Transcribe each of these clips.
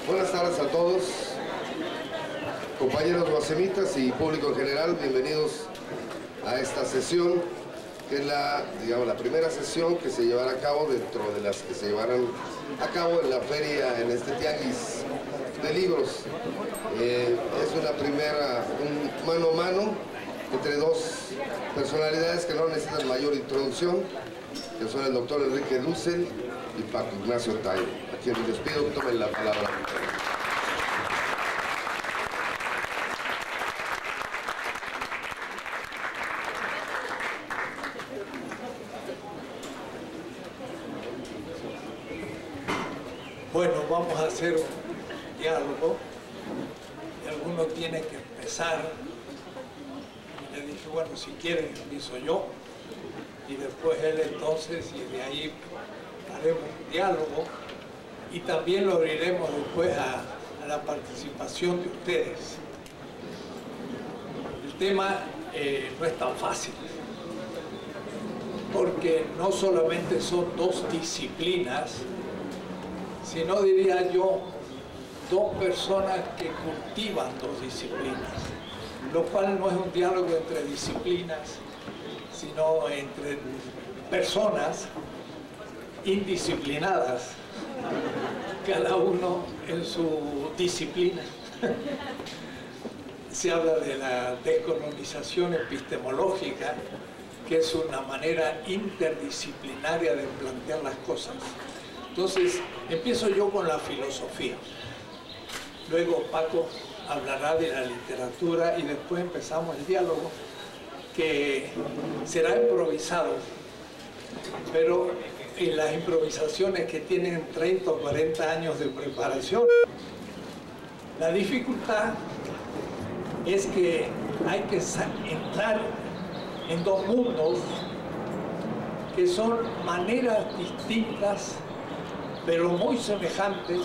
Buenas tardes a todos, compañeros guasemitas y público en general, bienvenidos a esta sesión, que es la primera sesión que se llevará a cabo dentro de las que se llevarán a cabo en la feria, en este tianguis de libros. Es una primera, un mano a mano entre dos personalidades que no necesitan mayor introducción, que son el doctor Enrique Dussel y Paco Ignacio Taibo, a quienes les pido que tomen la palabra. Bueno, vamos a hacer un diálogo y alguno tiene que empezar. Le dije, bueno, si quieren empiezo yo y después él entonces, y de ahí haremos un diálogo y también lo abriremos después a la participación de ustedes. El tema no es tan fácil, porque no solamente son dos disciplinas, sino, diría yo, dos personas que cultivan dos disciplinas, lo cual no es un diálogo entre disciplinas, sino entre personas indisciplinadas, cada uno en su disciplina. Se habla de la descolonización epistemológica, que es una manera interdisciplinaria de plantear las cosas. Entonces, empiezo yo con la filosofía. Luego Paco hablará de la literatura y después empezamos el diálogo, que será improvisado, pero en las improvisaciones que tienen 30 o 40 años de preparación, la dificultad es que hay que entrar en dos mundos que son maneras distintas pero muy semejantes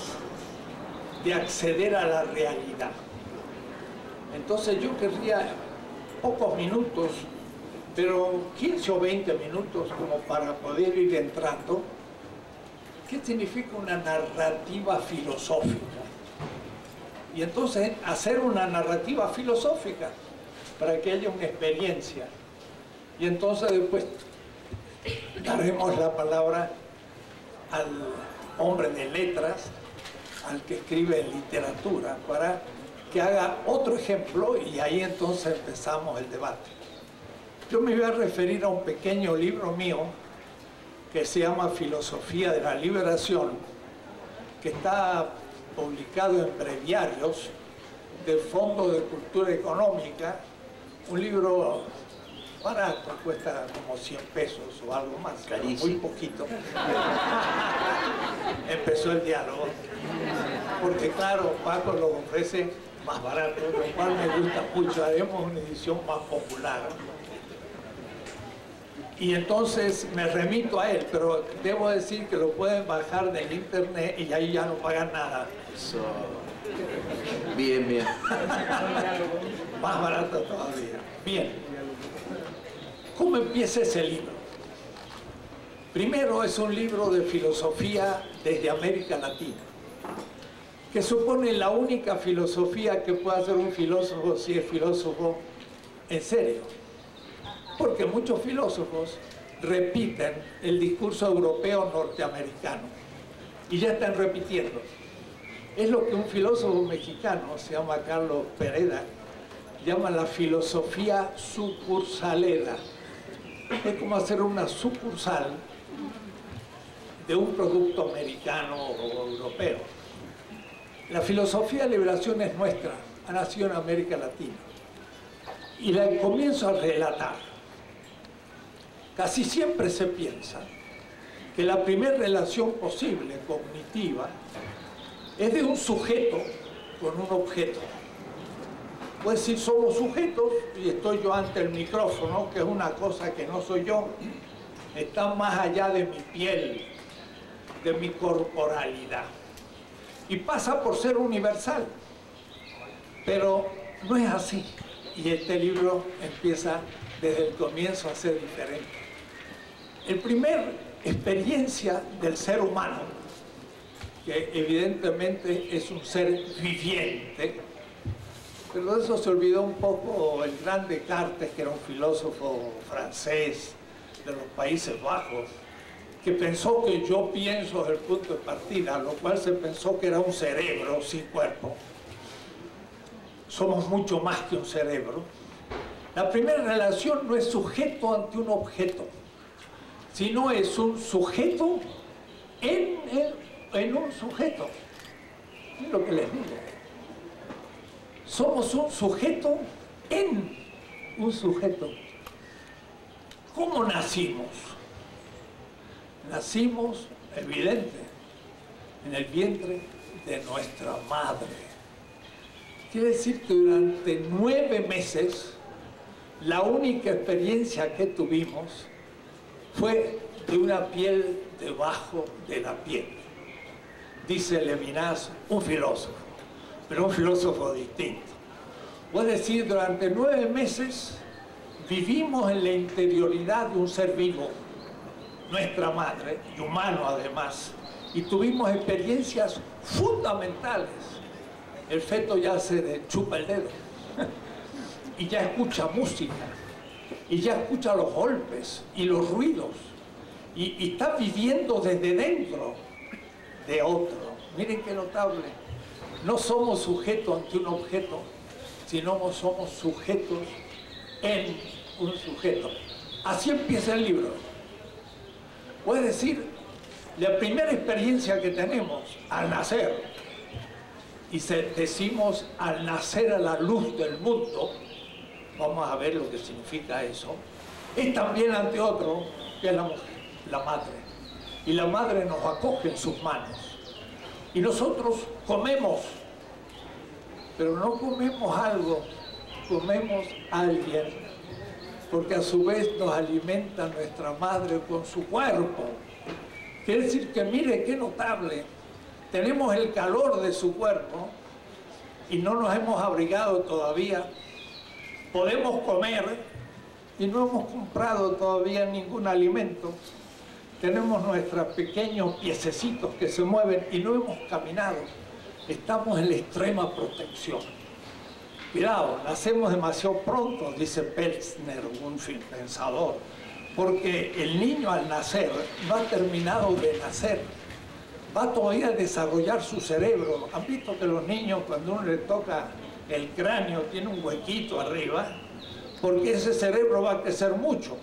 de acceder a la realidad. Entonces yo querría pocos minutos, pero 15 o 20 minutos como para poder ir entrando. ¿Qué significa una narrativa filosófica? Y entonces hacer una narrativa filosófica para que haya una experiencia. Y entonces después daremos la palabra al hombre de letras, al que escribe en literatura, para que haga otro ejemplo y ahí entonces empezamos el debate. Yo me voy a referir a un pequeño libro mío que se llama Filosofía de la Liberación, que está publicado en breviarios del Fondo de Cultura Económica, un libro barato, cuesta como 100 pesos o algo más, muy poquito. Empezó el diálogo, porque claro, Paco lo ofrece más barato, lo cual me gusta mucho. Haremos una edición más popular. Y entonces me remito a él, pero debo decir que lo pueden bajar del internet y ahí ya no pagan nada. Eso. Bien, bien. Más barato todavía. Bien. ¿Cómo empieza ese libro? Primero, es un libro de filosofía desde América Latina, que supone la única filosofía que puede hacer un filósofo si es filósofo en serio. Porque muchos filósofos repiten el discurso europeo norteamericano y ya están repitiendo. Es lo que un filósofo mexicano, se llama Carlos Pereda, llama la filosofía sucursalera. Es como hacer una sucursal de un producto americano o europeo. La filosofía de liberación es nuestra, ha nacido en América Latina. Y la comienzo a relatar. Casi siempre se piensa que la primera relación posible, cognitiva, es de un sujeto con un objeto. Puede decir, somos sujetos y estoy yo ante el micrófono, que es una cosa que no soy yo, está más allá de mi piel, de mi corporalidad. Y pasa por ser universal, pero no es así. Y este libro empieza desde el comienzo a ser diferente. La primera experiencia del ser humano que evidentemente es un ser viviente, pero de eso se olvidó un poco el gran Descartes, que era un filósofo francés de los Países Bajos, que pensó que yo pienso desde el punto de partida, lo cual se pensó que era un cerebro sin cuerpo. Somos mucho más que un cerebro. La primera relación no es sujeto ante un objeto, sino es un sujeto en un sujeto. Es lo que les digo. Somos un sujeto en un sujeto. ¿Cómo nacimos? Nacimos, evidente, en el vientre de nuestra madre. Quiere decir que durante 9 meses la única experiencia que tuvimos fue de una piel debajo de la piel. Dice Levinas, un filósofo, pero un filósofo distinto. Es decir, durante 9 meses vivimos en la interioridad de un ser vivo, nuestra madre, y humano además, y tuvimos experiencias fundamentales. El feto ya se chupa el dedo, y ya escucha música, y ya escucha los golpes y los ruidos, y está viviendo desde dentro de otro. Miren qué notable. No somos sujetos ante un objeto, sino somos sujetos en un sujeto. Así empieza el libro. Es decir, la primera experiencia que tenemos al nacer, y decimos al nacer a la luz del mundo, vamos a ver lo que significa eso, es también ante otro, que es la mujer, la madre. Y la madre nos acoge en sus manos. Y nosotros comemos, pero no comemos algo, comemos a alguien, porque a su vez nos alimenta nuestra madre con su cuerpo. Quiere decir que mire qué notable, tenemos el calor de su cuerpo y no nos hemos abrigado todavía, podemos comer y no hemos comprado todavía ningún alimento, tenemos nuestros pequeños piececitos que se mueven y no hemos caminado, estamos en la extrema protección. Cuidado, nacemos demasiado pronto, dice Peltzner, un pensador, porque el niño al nacer no ha terminado de nacer, va todavía a desarrollar su cerebro. ¿Han visto que los niños, cuando uno le toca el cráneo, tiene un huequito arriba? Porque ese cerebro va a crecer mucho.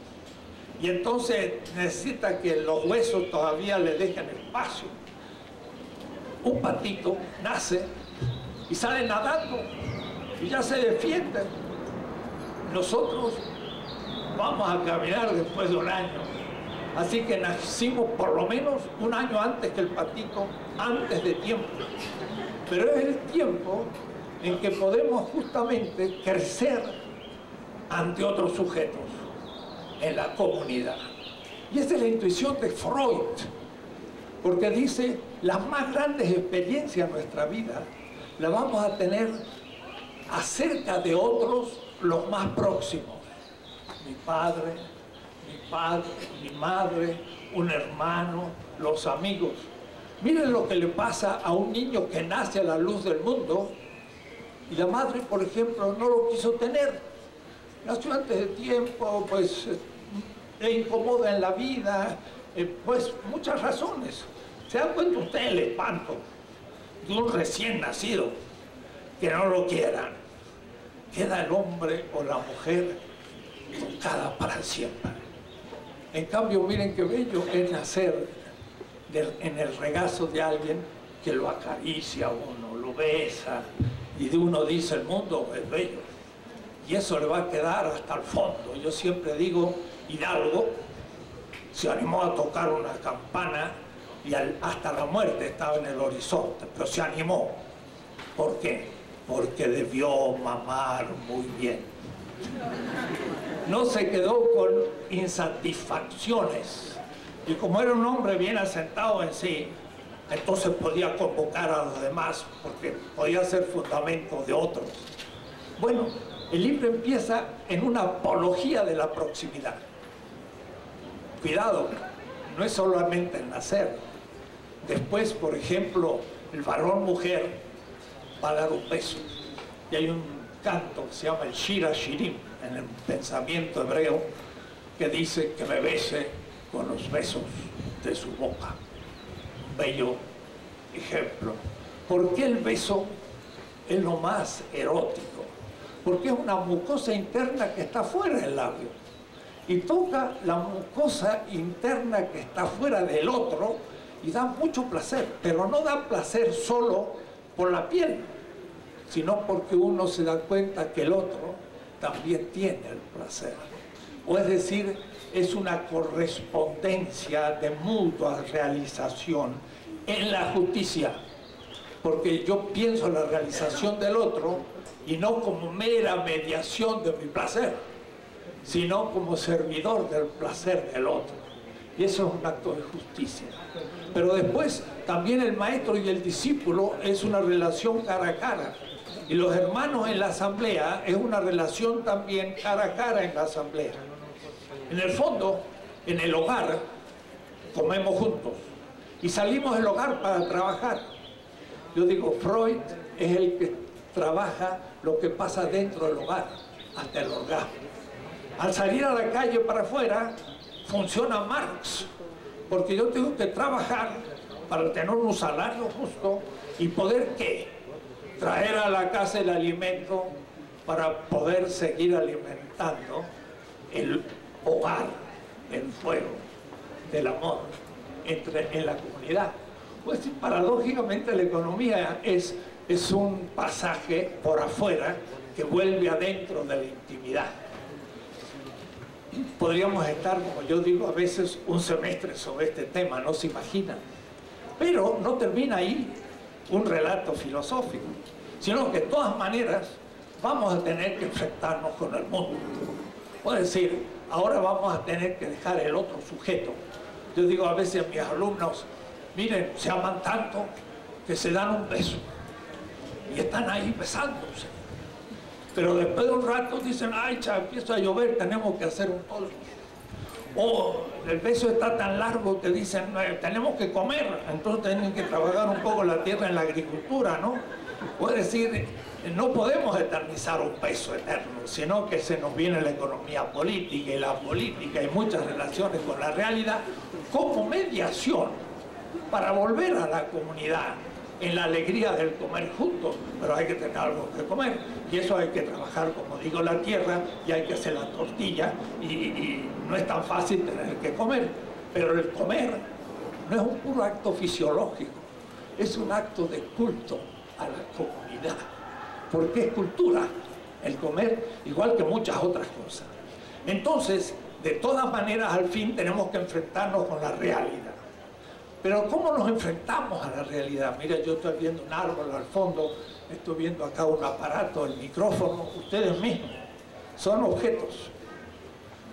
Y entonces necesita que los huesos todavía le dejen espacio. Un patito nace y sale nadando y ya se defiende. Nosotros vamos a caminar después de un año. Así que nacimos por lo menos un año antes que el patito, antes de tiempo. Pero es el tiempo en que podemos justamente crecer ante otros sujetos en la comunidad. Y esa es la intuición de Freud, porque dice, las más grandes experiencias de nuestra vida las vamos a tener acerca de otros los más próximos. Mi padre, mi madre, un hermano, los amigos. Miren lo que le pasa a un niño que nace a la luz del mundo y la madre, por ejemplo, no lo quiso tener. Nació antes de tiempo, pues le incomoda en la vida, pues muchas razones. ¿Se dan cuenta ustedes el espanto de un recién nacido que no lo quieran? Queda el hombre o la mujer tocada para siempre. En cambio, miren qué bello es nacer en el regazo de alguien que lo acaricia a uno, lo besa, y de uno dice, el mundo es bello. Y eso le va a quedar hasta el fondo. Yo siempre digo, Hidalgo se animó a tocar una campana y hasta la muerte estaba en el horizonte, pero se animó. ¿Por qué? Porque debió mamar muy bien. No se quedó con insatisfacciones. Y como era un hombre bien asentado en sí, entonces podía convocar a los demás, porque podía ser fundamento de otros. Bueno, el libro empieza en una apología de la proximidad. Cuidado, no es solamente el nacer, Después, por ejemplo, el varón-mujer va a dar un beso. Y hay un canto que se llama el Shira Shirim, en el pensamiento hebreo, que dice que me bese con los besos de su boca. Un bello ejemplo. ¿Por qué el beso es lo más erótico? Porque es una mucosa interna que está fuera del labio y toca la mucosa interna que está fuera del otro y da mucho placer, pero no da placer solo por la piel, sino porque uno se da cuenta que el otro también tiene el placer. O es decir, es una correspondencia de mutua realización en la justicia, porque yo pienso en la realización del otro y no como mera mediación de mi placer, sino como servidor del placer del otro. Y eso es un acto de justicia. Pero después también el maestro y el discípulo es una relación cara a cara. Y los hermanos en la asamblea es una relación también cara a cara en la asamblea. En el fondo, en el hogar, comemos juntos y salimos del hogar para trabajar. Yo digo, Freud es el que trabaja lo que pasa dentro del hogar, hasta el orgasmo. Al salir a la calle para afuera, funciona Marx, porque yo tengo que trabajar para tener un salario justo y poder, ¿qué? Traer a la casa el alimento para poder seguir alimentando el hogar, el fuego del amor en la comunidad. Pues paradójicamente la economía es un pasaje por afuera que vuelve adentro de la intimidad. Podríamos estar, como yo digo a veces, un semestre sobre este tema, no se imaginan. Pero no termina ahí un relato filosófico, sino que de todas maneras vamos a tener que enfrentarnos con el mundo. Es decir, ahora vamos a tener que dejar el otro sujeto. Yo digo a veces a mis alumnos, miren, se aman tanto que se dan un beso y están ahí besándose. Pero después de un rato dicen, ay, empieza a llover, tenemos que hacer un toldo. O el beso está tan largo que dicen, tenemos que comer, entonces tienen que trabajar un poco la tierra en la agricultura, ¿no? Es decir, no podemos eternizar un beso eterno, sino que se nos viene la economía política y la política y muchas relaciones con la realidad como mediación para volver a la comunidad en la alegría del comer juntos, pero hay que tener algo que comer y eso hay que trabajar, como digo, la tierra y hay que hacer la tortilla y no es tan fácil tener que comer, pero el comer no es un puro acto fisiológico, es un acto de culto a la comunidad, porque es cultura el comer, igual que muchas otras cosas. Entonces, de todas maneras, al fin tenemos que enfrentarnos con la realidad. Pero ¿cómo nos enfrentamos a la realidad? Mira, yo estoy viendo un árbol al fondo, estoy viendo acá un aparato, el micrófono, ustedes mismos, son objetos.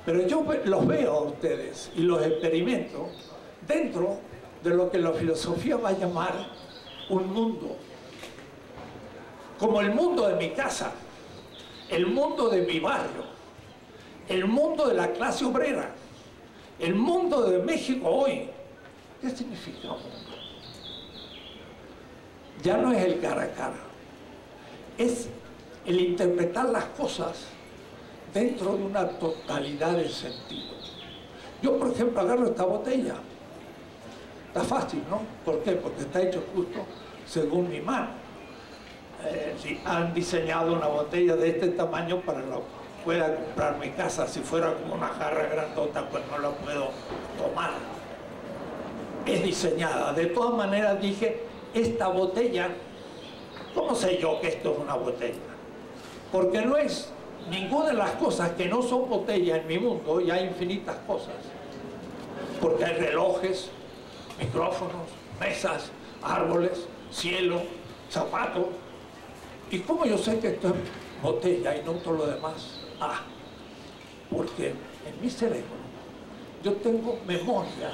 Pero yo los veo a ustedes y los experimento dentro de lo que la filosofía va a llamar un mundo. Como el mundo de mi casa, el mundo de mi barrio, el mundo de la clase obrera, el mundo de México hoy. ¿Qué significa un mundo? Ya no es el cara a cara, es el interpretar las cosas dentro de una totalidad de sentido. Yo, por ejemplo, agarro esta botella. Está fácil, ¿no? ¿Por qué? Porque está hecho justo según mi mano. Si han diseñado una botella de este tamaño para que la pueda comprar mi casa, si fuera como una jarra grandota, pues no la puedo tomar. Es diseñada. De todas maneras dije, esta botella, ¿cómo sé yo que esto es una botella? Porque no es ninguna de las cosas que no son botellas en mi mundo, y hay infinitas cosas. Porque hay relojes, micrófonos, mesas, árboles, cielo, zapatos. ¿Y cómo yo sé que esto es botella y no todo lo demás? Ah, porque en mi cerebro yo tengo memoria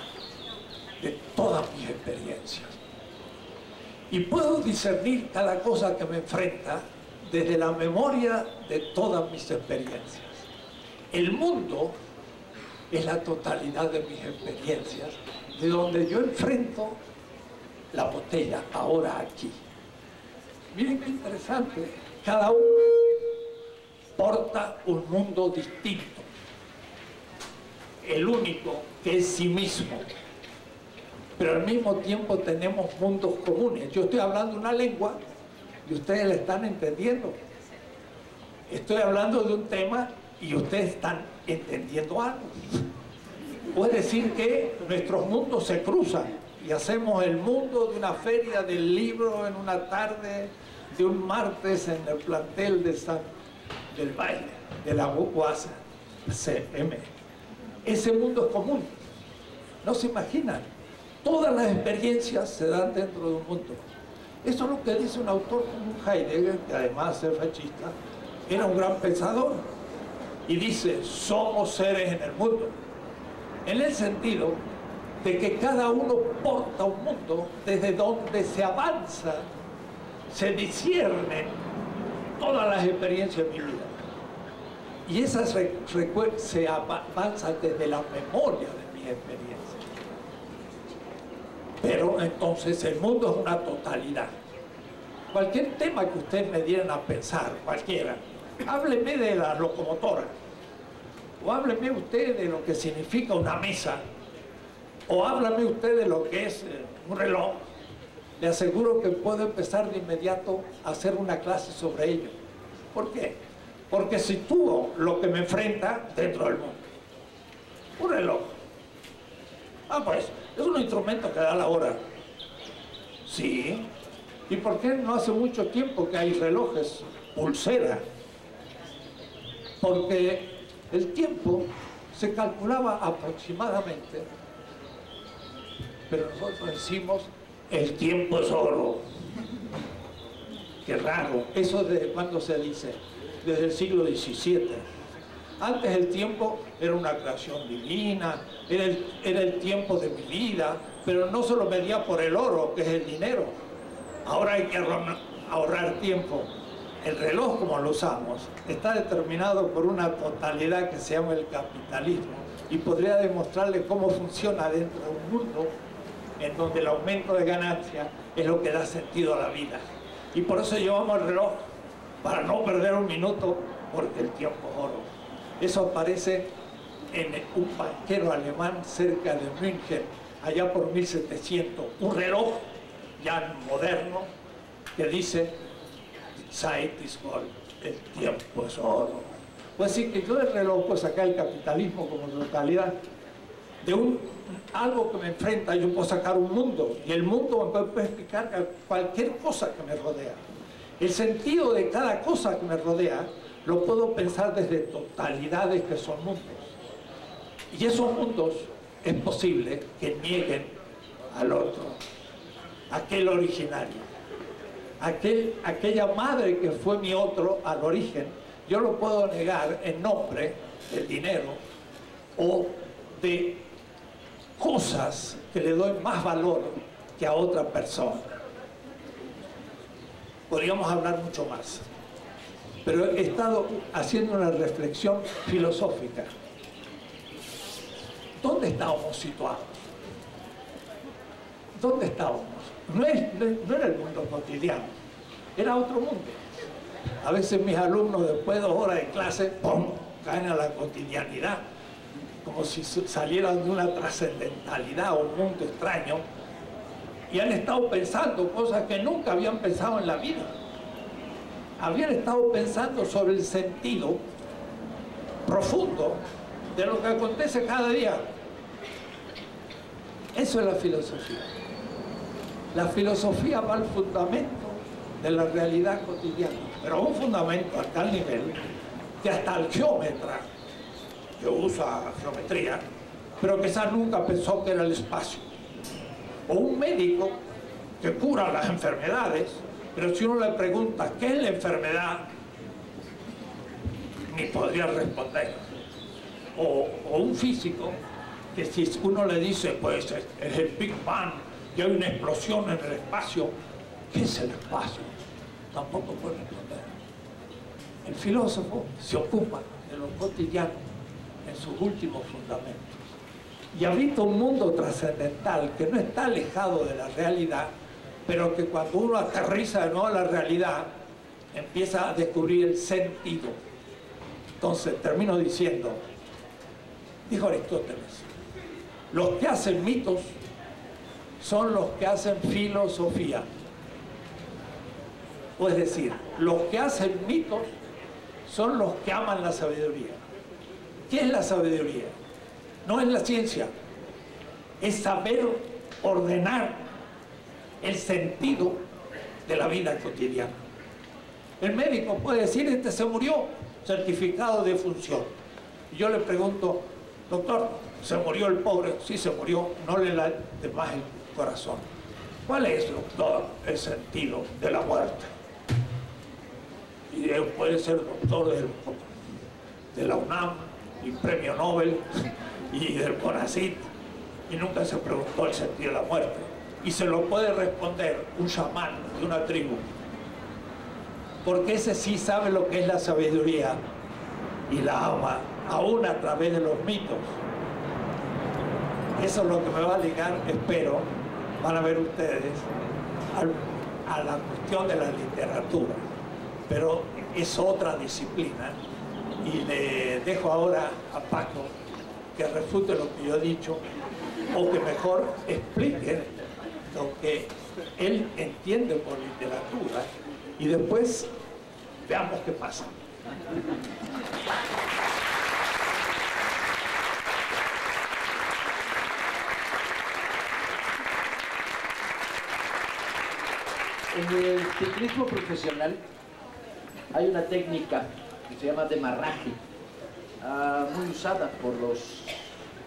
de todas mis experiencias y puedo discernir cada cosa que me enfrenta desde la memoria de todas mis experiencias. El mundo es la totalidad de mis experiencias, de donde yo enfrento la botella, ahora aquí. Miren qué interesante, cada uno porta un mundo distinto, el único que es sí mismo, pero al mismo tiempo tenemos mundos comunes. Yo estoy hablando una lengua y ustedes la están entendiendo. Estoy hablando de un tema y ustedes están entendiendo algo. Puede decir que nuestros mundos se cruzan y hacemos el mundo de una feria del libro en una tarde de un martes en el plantel del baile, de la UASA CM. Ese mundo es común. No se imaginan. Todas las experiencias se dan dentro de un mundo. Eso es lo que dice un autor como Heidegger, que además de ser fascista, era un gran pensador. Y dice, somos seres en el mundo. En el sentido de que cada uno porta un mundo desde donde se avanza, se disciernen todas las experiencias de mi vida. Y esas se avanzan desde la memoria de mis experiencias. Pero entonces el mundo es una totalidad. Cualquier tema que ustedes me dieran a pensar, cualquiera, hábleme de la locomotora, o hábleme usted de lo que significa una mesa, o háblame usted de lo que es un reloj. Le aseguro que puedo empezar de inmediato a hacer una clase sobre ello. ¿Por qué? Porque sitúo lo que me enfrenta dentro del mundo. Un reloj. Pues, es un instrumento que da la hora. Sí. ¿Y por qué no hace mucho tiempo que hay relojes pulsera? Porque el tiempo se calculaba aproximadamente, pero nosotros decimos, el tiempo es oro. Qué raro. ¿Eso desde cuándo se dice? Desde el siglo XVII. Antes el tiempo era una creación divina, era el tiempo de mi vida, pero no se lo medía por el oro, que es el dinero. Ahora hay que ahorrar tiempo. El reloj, como lo usamos, está determinado por una totalidad que se llama el capitalismo, y podría demostrarle cómo funciona dentro de un mundo en donde el aumento de ganancia es lo que da sentido a la vida. Y por eso llevamos el reloj, para no perder un minuto, porque el tiempo es oro. Eso aparece en un banquero alemán cerca de München, allá por 1700, un reloj ya moderno que dice Zeit ist Gold, el tiempo es oro. Pues sí, que yo del reloj puedo sacar el capitalismo como totalidad. De algo que me enfrenta yo puedo sacar un mundo, y el mundo me puede explicar cualquier cosa que me rodea. El sentido de cada cosa que me rodea lo puedo pensar desde totalidades que son mundos. Y esos mundos es posible que nieguen al otro, aquel originario, aquella madre que fue mi otro al origen. Yo lo puedo negar en nombre del dinero o de cosas que le doy más valor que a otra persona. Podríamos hablar mucho más, pero he estado haciendo una reflexión filosófica. ¿Dónde estábamos situados? ¿Dónde estábamos? No era el mundo cotidiano, era otro mundo. A veces mis alumnos, después de 2 horas de clase, ¡pum!, caen a la cotidianidad, como si salieran de una trascendentalidad o un mundo extraño, y han estado pensando cosas que nunca habían pensado en la vida. Habían estado pensando sobre el sentido profundo de lo que acontece cada día. Eso es la filosofía. La filosofía va al fundamento de la realidad cotidiana, pero un fundamento a tal nivel que hasta el geómetra, que usa geometría, pero quizás nunca pensó que era el espacio. O un médico que cura las enfermedades, pero si uno le pregunta ¿qué es la enfermedad?, ni podría responder. O un físico que si uno le dice pues es el Big Bang y hay una explosión en el espacio, ¿qué es el espacio?, tampoco puede responder. El filósofo se ocupa de lo cotidiano en sus últimos fundamentos y habita un mundo trascendental que no está alejado de la realidad, pero que cuando uno aterriza de nuevo a la realidad, empieza a descubrir el sentido. Entonces, termino diciendo, dijo Aristóteles, los que hacen mitos son los que hacen filosofía. O es decir, los que hacen mitos son los que aman la sabiduría. ¿Qué es la sabiduría? No es la ciencia, es saber ordenar el sentido de la vida cotidiana. El médico puede decir, este se murió, certificado de función. Y yo le pregunto, doctor, ¿se murió el pobre? Sí, se murió, no le late más el corazón. ¿Cuál es, doctor, el sentido de la muerte? Y él puede ser doctor de la UNAM, y premio Nobel, y del CONACYT, y nunca se preguntó el sentido de la muerte. Y se lo puede responder un chamán de una tribu, porque ese sí sabe lo que es la sabiduría y la ama, aún a través de los mitos. Eso es lo que me va a ligar, espero, van a ver ustedes, a la cuestión de la literatura. Pero es otra disciplina, y le dejo ahora a Paco que refute lo que yo he dicho, o que mejor explique lo que él entiende por literatura, y después veamos qué pasa. En el ciclismo profesional hay una técnica que se llama demarraje, muy usada por los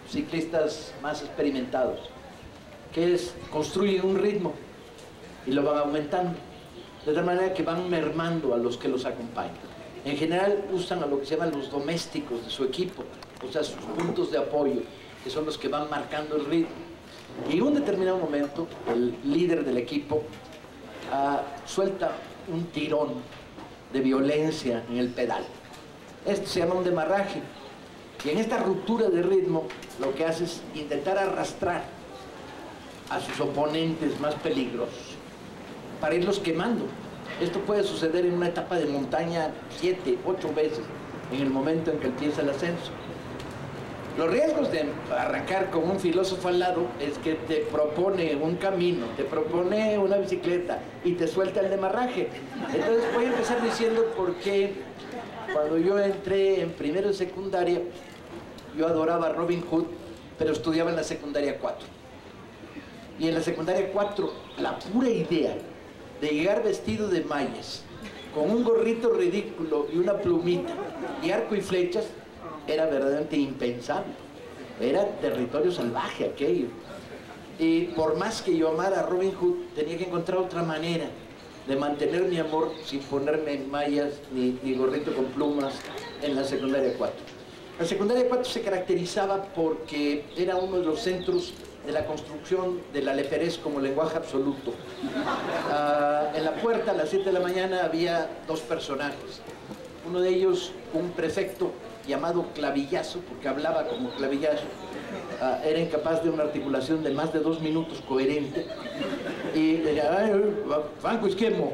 ciclistas más experimentados, que es construyen un ritmo y lo van aumentando, de tal manera que van mermando a los que los acompañan. En general usan a lo que se llaman los domésticos de su equipo, o sea, sus puntos de apoyo, que son los que van marcando el ritmo. Y en un determinado momento, el líder del equipo suelta un tirón de violencia en el pedal. Esto se llama un demarraje. Y en esta ruptura de ritmo, lo que hace es intentar arrastrar a sus oponentes más peligrosos para irlos quemando. Esto puede suceder en una etapa de montaña 7, 8 veces en el momento en que empieza el ascenso. Los riesgos de arrancar con un filósofo al lado es que te propone un camino, te propone una bicicleta y te suelta el demarraje. Entonces voy a empezar diciendo por qué cuando yo entré en primero de secundaria, yo adoraba a Robin Hood, pero estudiaba en la secundaria 4. Y en la secundaria 4, la pura idea de llegar vestido de mallas, con un gorrito ridículo y una plumita, y arco y flechas, era verdaderamente impensable. Era territorio salvaje aquello. Y por más que yo amara a Robin Hood, tenía que encontrar otra manera de mantener mi amor sin ponerme mallas ni gorrito con plumas en la secundaria 4. La secundaria 4 se caracterizaba porque era uno de los centros de la construcción de la Leferés como lenguaje absoluto. En la puerta a las 7 de la mañana había dos personajes. Uno de ellos, un prefecto llamado Clavillazo, porque hablaba como clavillazo, era incapaz de una articulación de más de 2 minutos coherente, y decía, Franco Izquierdo.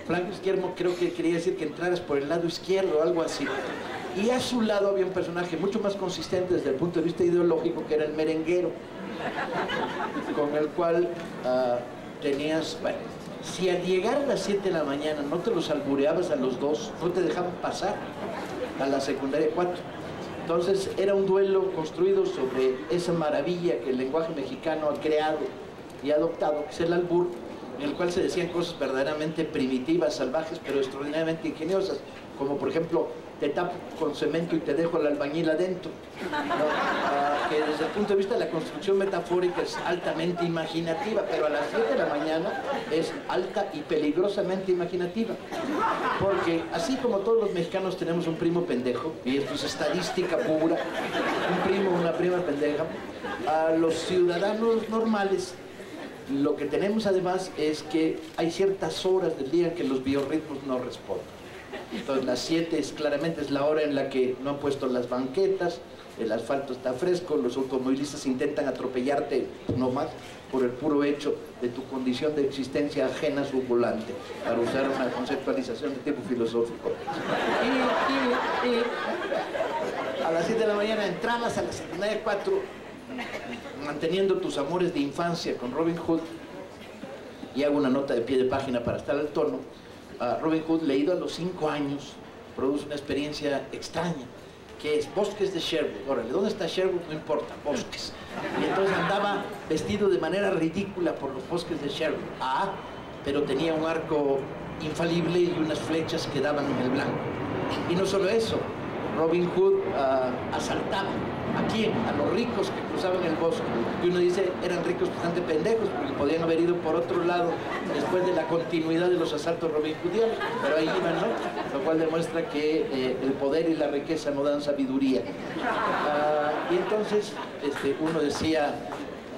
Franco Izquierdo creo que quería decir que entraras por el lado izquierdo o algo así. Y a su lado había un personaje mucho más consistente desde el punto de vista ideológico, que era el merenguero, con el cual tenías, bueno, si al llegar a las 7 de la mañana no te los albureabas a los dos, no te dejaban pasar a la secundaria 4. Entonces era un duelo construido sobre esa maravilla que el lenguaje mexicano ha creado y ha adoptado, que es el albur, en el cual se decían cosas verdaderamente primitivas, salvajes, pero extraordinariamente ingeniosas, como por ejemplo, te tapo con cemento y te dejo al albañil adentro, ¿no? Que desde el punto de vista de la construcción metafórica es altamente imaginativa, pero a las 7 de la mañana es alta y peligrosamente imaginativa, porque así como todos los mexicanos tenemos un primo pendejo, y esto es estadística pura, un primo o una prima pendeja, a los ciudadanos normales lo que tenemos además es que hay ciertas horas del día en que los biorritmos no responden. Entonces las 7 claramente es la hora en la que no han puesto las banquetas, el asfalto está fresco, los automovilistas intentan atropellarte nomás por el puro hecho de tu condición de existencia ajena a su volante, para usar una conceptualización de tipo filosófico. Y a las 7 de la mañana entrabas a la secundaria 4, manteniendo tus amores de infancia con Robin Hood, y hago una nota de pie de página para estar al tono. Robin Hood, leído a los 5 años, produce una experiencia extraña, que es bosques de Sherwood. Órale, ¿dónde está Sherwood? No importa, bosques. Y entonces andaba vestido de manera ridícula por los bosques de Sherwood. Pero tenía un arco infalible y unas flechas que daban en el blanco. Y no solo eso, Robin Hood asaltaba. ¿A quién? A los ricos que cruzaban el bosque. Y uno dice, eran ricos bastante pendejos, porque podían haber ido por otro lado después de la continuidad de los asaltos Robin Hoodianos, pero ahí iban, ¿no? Lo cual demuestra que el poder y la riqueza no dan sabiduría. Y entonces uno decía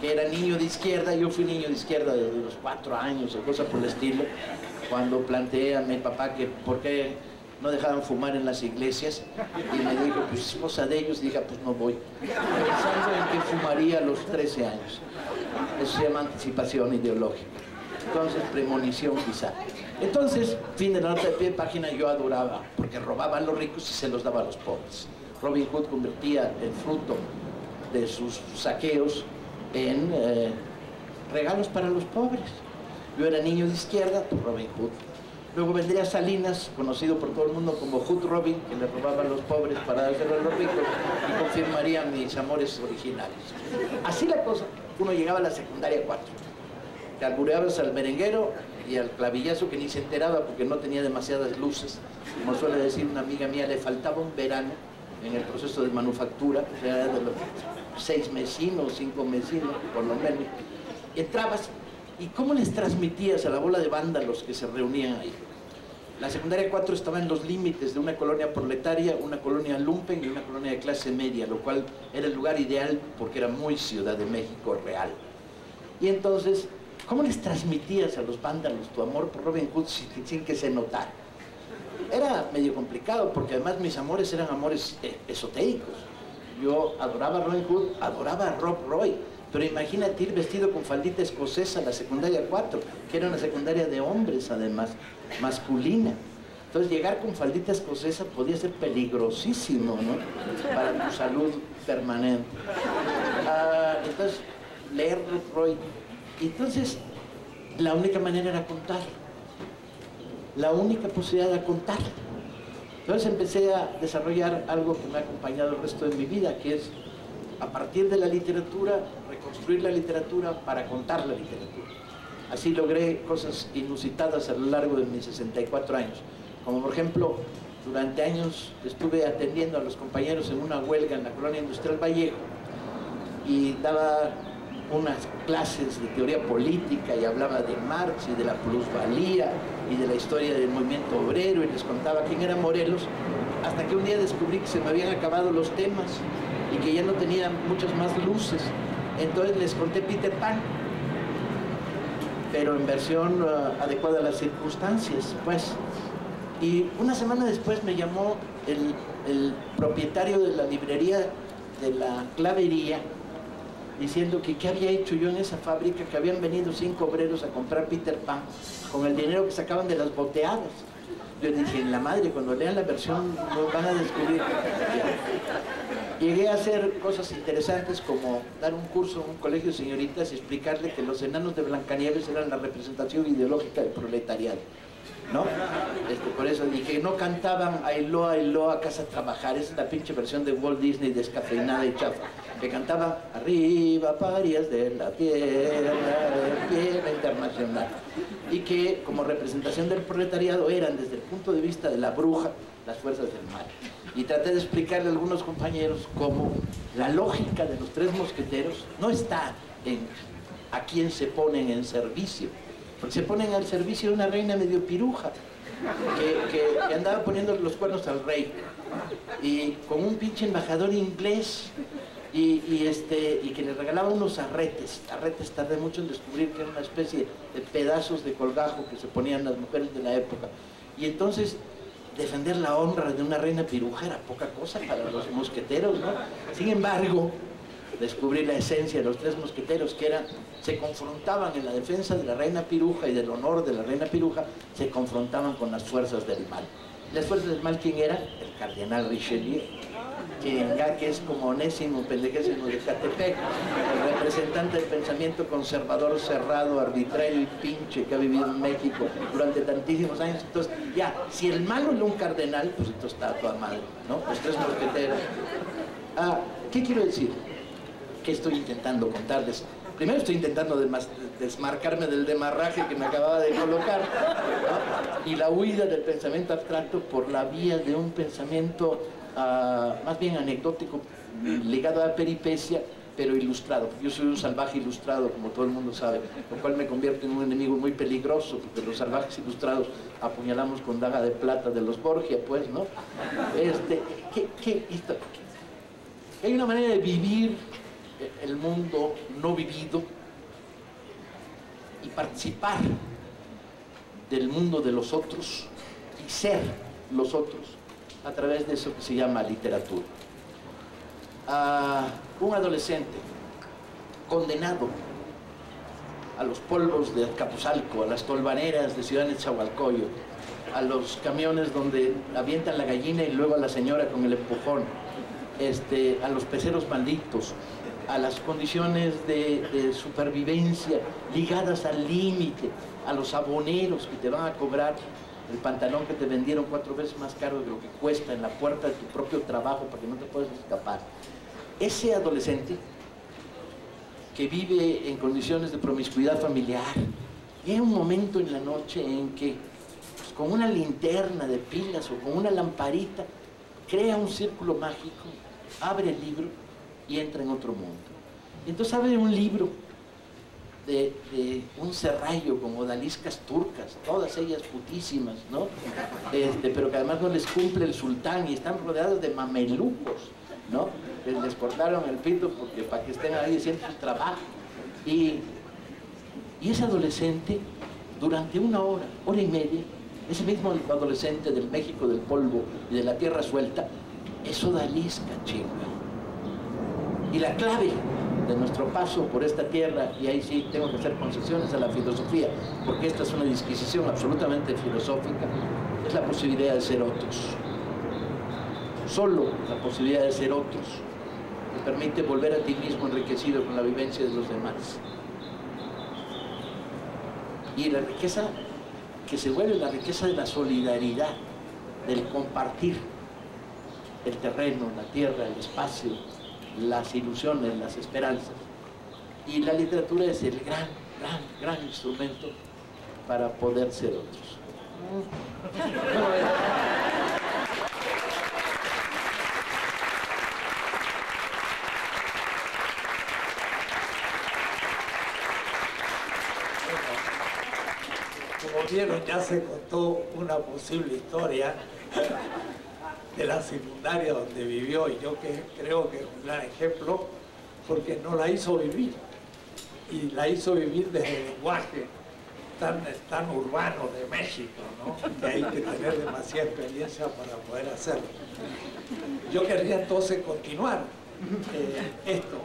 que era niño de izquierda. Yo fui niño de izquierda desde los 4 años o cosa por el estilo, cuando planteé a mi papá que por qué no dejaban fumar en las iglesias, y me dijo, pues es cosa de ellos. Dije, pues no voy, pensando en que fumaría a los 13 años. Eso se llama anticipación ideológica. Entonces, premonición quizá. Entonces, fin de la nota de pie de página, yo adoraba, porque robaba a los ricos y se los daba a los pobres. Robin Hood convertía el fruto de sus saqueos en regalos para los pobres. Yo era niño de izquierda, pues Robin Hood. Luego vendría Salinas, conocido por todo el mundo como Hood Robin, que le robaba a los pobres para dárselo a los ricos, y confirmaría mis amores originales. Así la cosa, uno llegaba a la secundaria 4. Te albureabas al merenguero y al clavillazo, que ni se enteraba porque no tenía demasiadas luces. Como suele decir una amiga mía, le faltaba un verano en el proceso de manufactura, o sea, de los 6 mesinos, 5 mesinos, por lo menos. Entrabas, ¿y cómo les transmitías a la bola de vándalos que se reunían ahí? La secundaria 4 estaba en los límites de una colonia proletaria, una colonia lumpen y una colonia de clase media, lo cual era el lugar ideal porque era muy Ciudad de México real. Y entonces, ¿cómo les transmitías a los vándalos tu amor por Robin Hood sin que se notara? Era medio complicado, porque además mis amores eran amores esotéricos. Yo adoraba a Robin Hood, adoraba a Rob Roy, pero imagínate ir vestido con faldita escocesa a la secundaria 4, que era una secundaria de hombres además, masculina. Entonces llegar con faldita escocesa podía ser peligrosísimo, ¿no? Para tu salud permanente. Entonces, leer Rob Roy. Entonces, la única manera era contar. La única posibilidad era contar. Entonces empecé a desarrollar algo que me ha acompañado el resto de mi vida, que es, a partir de la literatura, reconstruir la literatura para contar la literatura. Así logré cosas inusitadas a lo largo de mis 64 años. Como por ejemplo, durante años estuve atendiendo a los compañeros en una huelga en la colonia industrial Vallejo y daba unas clases de teoría política y hablaba de Marx y de la plusvalía y de la historia del movimiento obrero y les contaba quién era Morelos, hasta que un día descubrí que se me habían acabado los temas y que ya no tenía muchas más luces. Entonces les conté Peter Pan, pero en versión adecuada a las circunstancias, pues. Y una semana después me llamó el propietario de la librería de la Clavería, diciendo que qué había hecho yo en esa fábrica, que habían venido 5 obreros a comprar Peter Pan con el dinero que sacaban de las boteadas. Yo dije, en la madre, cuando lean la versión lo van a descubrir. Llegué a hacer cosas interesantes como dar un curso en un colegio de señoritas y explicarle que los enanos de Blancanieves eran la representación ideológica del proletariado, ¿no? Por eso dije, no cantaban Ailoa, casa a trabajar, esa es la pinche versión de Walt Disney descafeinada y chafa, que cantaban arriba parias de la tierra internacional, y que como representación del proletariado eran, desde el punto de vista de la bruja, las fuerzas del mal. Y traté de explicarle a algunos compañeros cómo la lógica de los 3 mosqueteros no está en a quién se ponen en servicio, porque se ponen al servicio de una reina medio piruja que andaba poniendo los cuernos al rey, y con un pinche embajador inglés y que le regalaba unos arretes. Tardé mucho en descubrir que era una especie de pedazos de colgajo que se ponían las mujeres de la época. Y entonces defender la honra de una reina piruja era poca cosa para los mosqueteros, ¿no? Sin embargo, descubrí la esencia de los tres mosqueteros, que se confrontaban en la defensa de la reina piruja y del honor de la reina piruja, se confrontaban con las fuerzas del mal. ¿Las fuerzas del mal quién era? El cardenal Richelieu, que es como Onésimo Pendejésimo de Catepec, el representante del pensamiento conservador, cerrado, arbitrario y pinche que ha vivido en México durante tantísimos años. Entonces, ya, si el malo era un cardenal, pues entonces está a toda madre, ¿no? Los tres mosqueteros. ¿Qué quiero decir? ¿Qué estoy intentando contarles? Primero estoy intentando desmarcarme del demarraje que me acababa de colocar, ¿no? Y la huida del pensamiento abstracto por la vía de un pensamiento más bien anecdótico, ligado a la peripecia, pero ilustrado. Yo soy un salvaje ilustrado, como todo el mundo sabe, lo cual me convierte en un enemigo muy peligroso, porque los salvajes ilustrados apuñalamos con daga de plata de los Borgia, pues, ¿no? Hay una manera de vivir el mundo no vivido y participar del mundo de los otros y ser los otros a través de eso que se llama literatura. Un adolescente condenado a los polvos de Azcapotzalco, a las tolvaneras de Ciudad Nezahualcóyotl, a los camiones donde avientan la gallina y luego a la señora con el empujón, a los peceros malditos, a las condiciones de supervivencia ligadas al límite, a los aboneros que te van a cobrar el pantalón que te vendieron 4 veces más caro de lo que cuesta en la puerta de tu propio trabajo para que no te puedas escapar. Ese adolescente que vive en condiciones de promiscuidad familiar, llega un momento en la noche en que pues, con una linterna de pilas o con una lamparita crea un círculo mágico, abre el libro y entra en otro mundo. Entonces abre un libro de un serrallo con odaliscas turcas, todas ellas putísimas, ¿no? Pero que además no les cumple el sultán y están rodeados de mamelucos, ¿no? Les cortaron el pito porque para que estén ahí haciendo su trabajo. Y ese adolescente, durante 1 hora, hora y media, ese mismo adolescente del México del polvo y de la tierra suelta, es odalisca, chinga. Y la clave de nuestro paso por esta tierra, y ahí sí tengo que hacer concesiones a la filosofía, porque esta es una disquisición absolutamente filosófica, es la posibilidad de ser otros. Solo la posibilidad de ser otros te permite volver a ti mismo enriquecido con la vivencia de los demás. Y la riqueza que se vuelve la riqueza de la solidaridad, del compartir el terreno, la tierra, el espacio, las ilusiones, las esperanzas. Y la literatura es el gran instrumento para poder ser otros. Como vieron, ya se contó una posible historia de la secundaria donde vivió, y yo creo que es un gran ejemplo porque no la hizo vivir, y la hizo vivir desde el lenguaje tan urbano de México, ¿no? Que hay que tener demasiada experiencia para poder hacerlo. Yo querría entonces continuar esto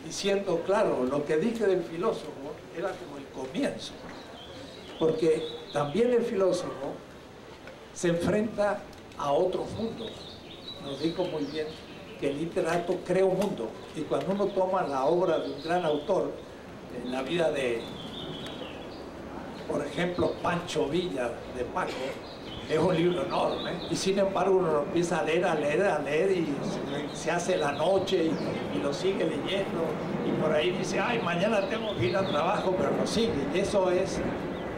diciendo, claro, lo que dije del filósofo era como el comienzo, porque también el filósofo se enfrenta a otros mundos. Nos dijo muy bien que el literato crea un mundo, y cuando uno toma la obra de un gran autor, en la vida de, por ejemplo, Pancho Villa de Paco, es un libro enorme, y sin embargo uno lo empieza a leer y se hace la noche y lo sigue leyendo, y por ahí dice, ay, mañana tengo que ir al trabajo, pero lo sigue. Y eso es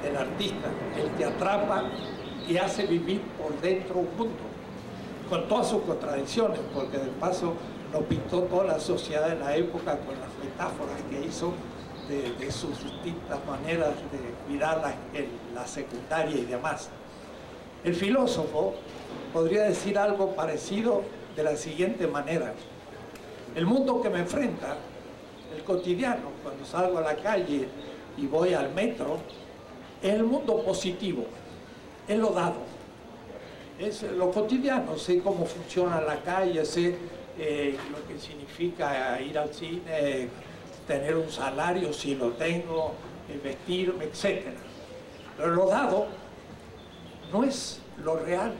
el artista, el que atrapa y hace vivir por dentro un mundo, con todas sus contradicciones, porque de paso nos pintó toda la sociedad de la época con las metáforas que hizo de sus distintas maneras de mirar la secundaria y demás. El filósofo podría decir algo parecido de la siguiente manera: el mundo que me enfrenta, el cotidiano, cuando salgo a la calle y voy al metro, es el mundo positivo, es lo dado, es lo cotidiano, sé cómo funciona la calle, sé lo que significa ir al cine, tener un salario si lo tengo, vestirme, etc. Pero lo dado no es lo real.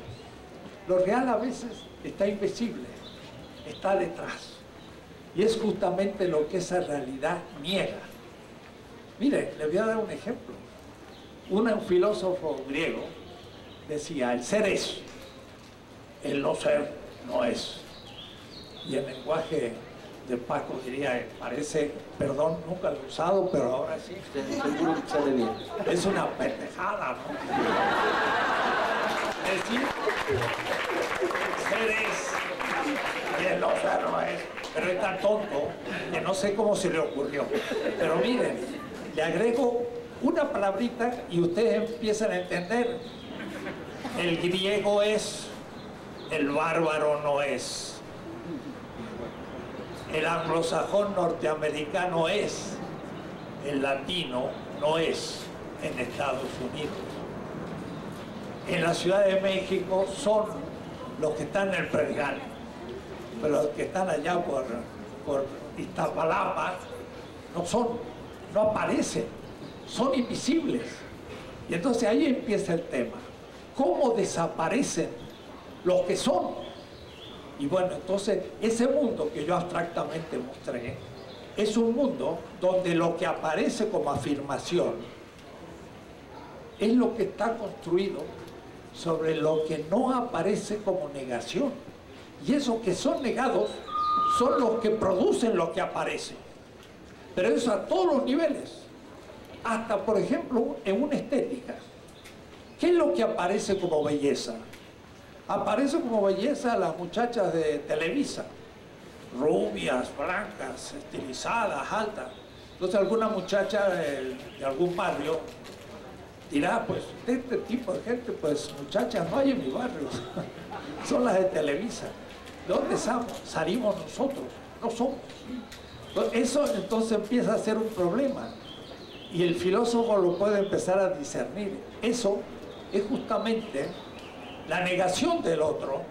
Lo real a veces está invisible, está detrás. Y es justamente lo que esa realidad niega. Mire, le voy a dar un ejemplo. Un filósofo griego decía, el ser es, el no ser no es. Y el lenguaje de Paco diría, parece, perdón, nunca lo he usado, pero ahora sí. Seguro que sale bien. Es una pendejada, ¿no? Es decir, ser es, y el no ser no es. Pero es tan tonto que no sé cómo se le ocurrió. Pero miren, le agrego una palabrita y ustedes empiezan a entender. El griego es, el bárbaro no es. El anglosajón norteamericano es, el latino no es en Estados Unidos. En la Ciudad de México son los que están en el Pedregal, pero los que están allá por Iztapalapa no son, no aparecen, son invisibles. Y entonces ahí empieza el tema. ¿Cómo desaparecen los que son? Y bueno, entonces ese mundo que yo abstractamente mostré es un mundo donde lo que aparece como afirmación es lo que está construido sobre lo que no aparece como negación. Y esos que son negados son los que producen lo que aparece. Pero eso a todos los niveles. Hasta, por ejemplo, en una estética. ¿Qué es lo que aparece como belleza? Aparece como belleza las muchachas de Televisa. Rubias, blancas, estilizadas, altas. Entonces alguna muchacha de algún barrio dirá, pues, de este tipo de gente, pues, muchachas no hay en mi barrio. Son las de Televisa. ¿De dónde salimos nosotros? No somos. Eso entonces empieza a ser un problema. Y el filósofo lo puede empezar a discernir. Eso es justamente la negación del otro.